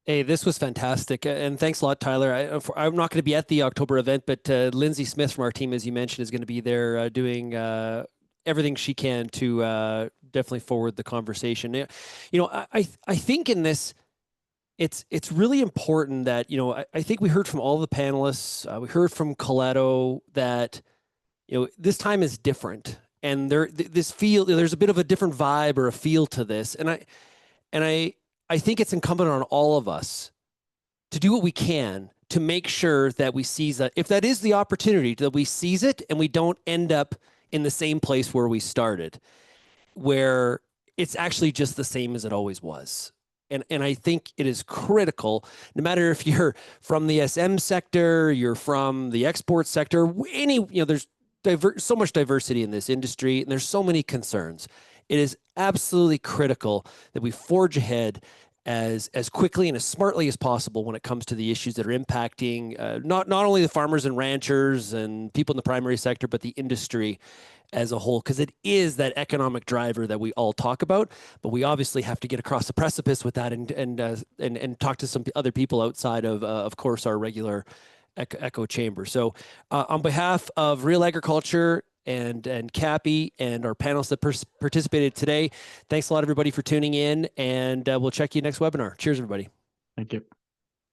Hey, this was fantastic. And thanks a lot, Tyler. I'm not going to be at the October event, but Lindsay Smith from our team, as you mentioned, is going to be there doing everything she can to definitely forward the conversation. You know, I think in this, it's really important that, you know, I think we heard from all the panelists, we heard from Coletto that, you know, this time is different. And there's a bit of a different vibe or a feel to this. And I think it's incumbent on all of us to do what we can to make sure that we seize that. If that is the opportunity, that we seize it and we don't end up in the same place where we started, where it's actually just the same as it always was. And I think it is critical, no matter if you're from the SM sector, you're from the export sector, there's so much diversity in this industry, and there's so many concerns. It is absolutely critical that we forge ahead as quickly and as smartly as possible when it comes to the issues that are impacting not only the farmers and ranchers and people in the primary sector, but the industry as a whole, because it is that economic driver that we all talk about. But we obviously have to get across the precipice with that and talk to some other people outside of course, our regular echo chamber. So on behalf of RealAgriculture and CAPI and our panelists that participated today, thanks a lot, everybody, for tuning in, and we'll check you next webinar. Cheers, everybody. Thank you.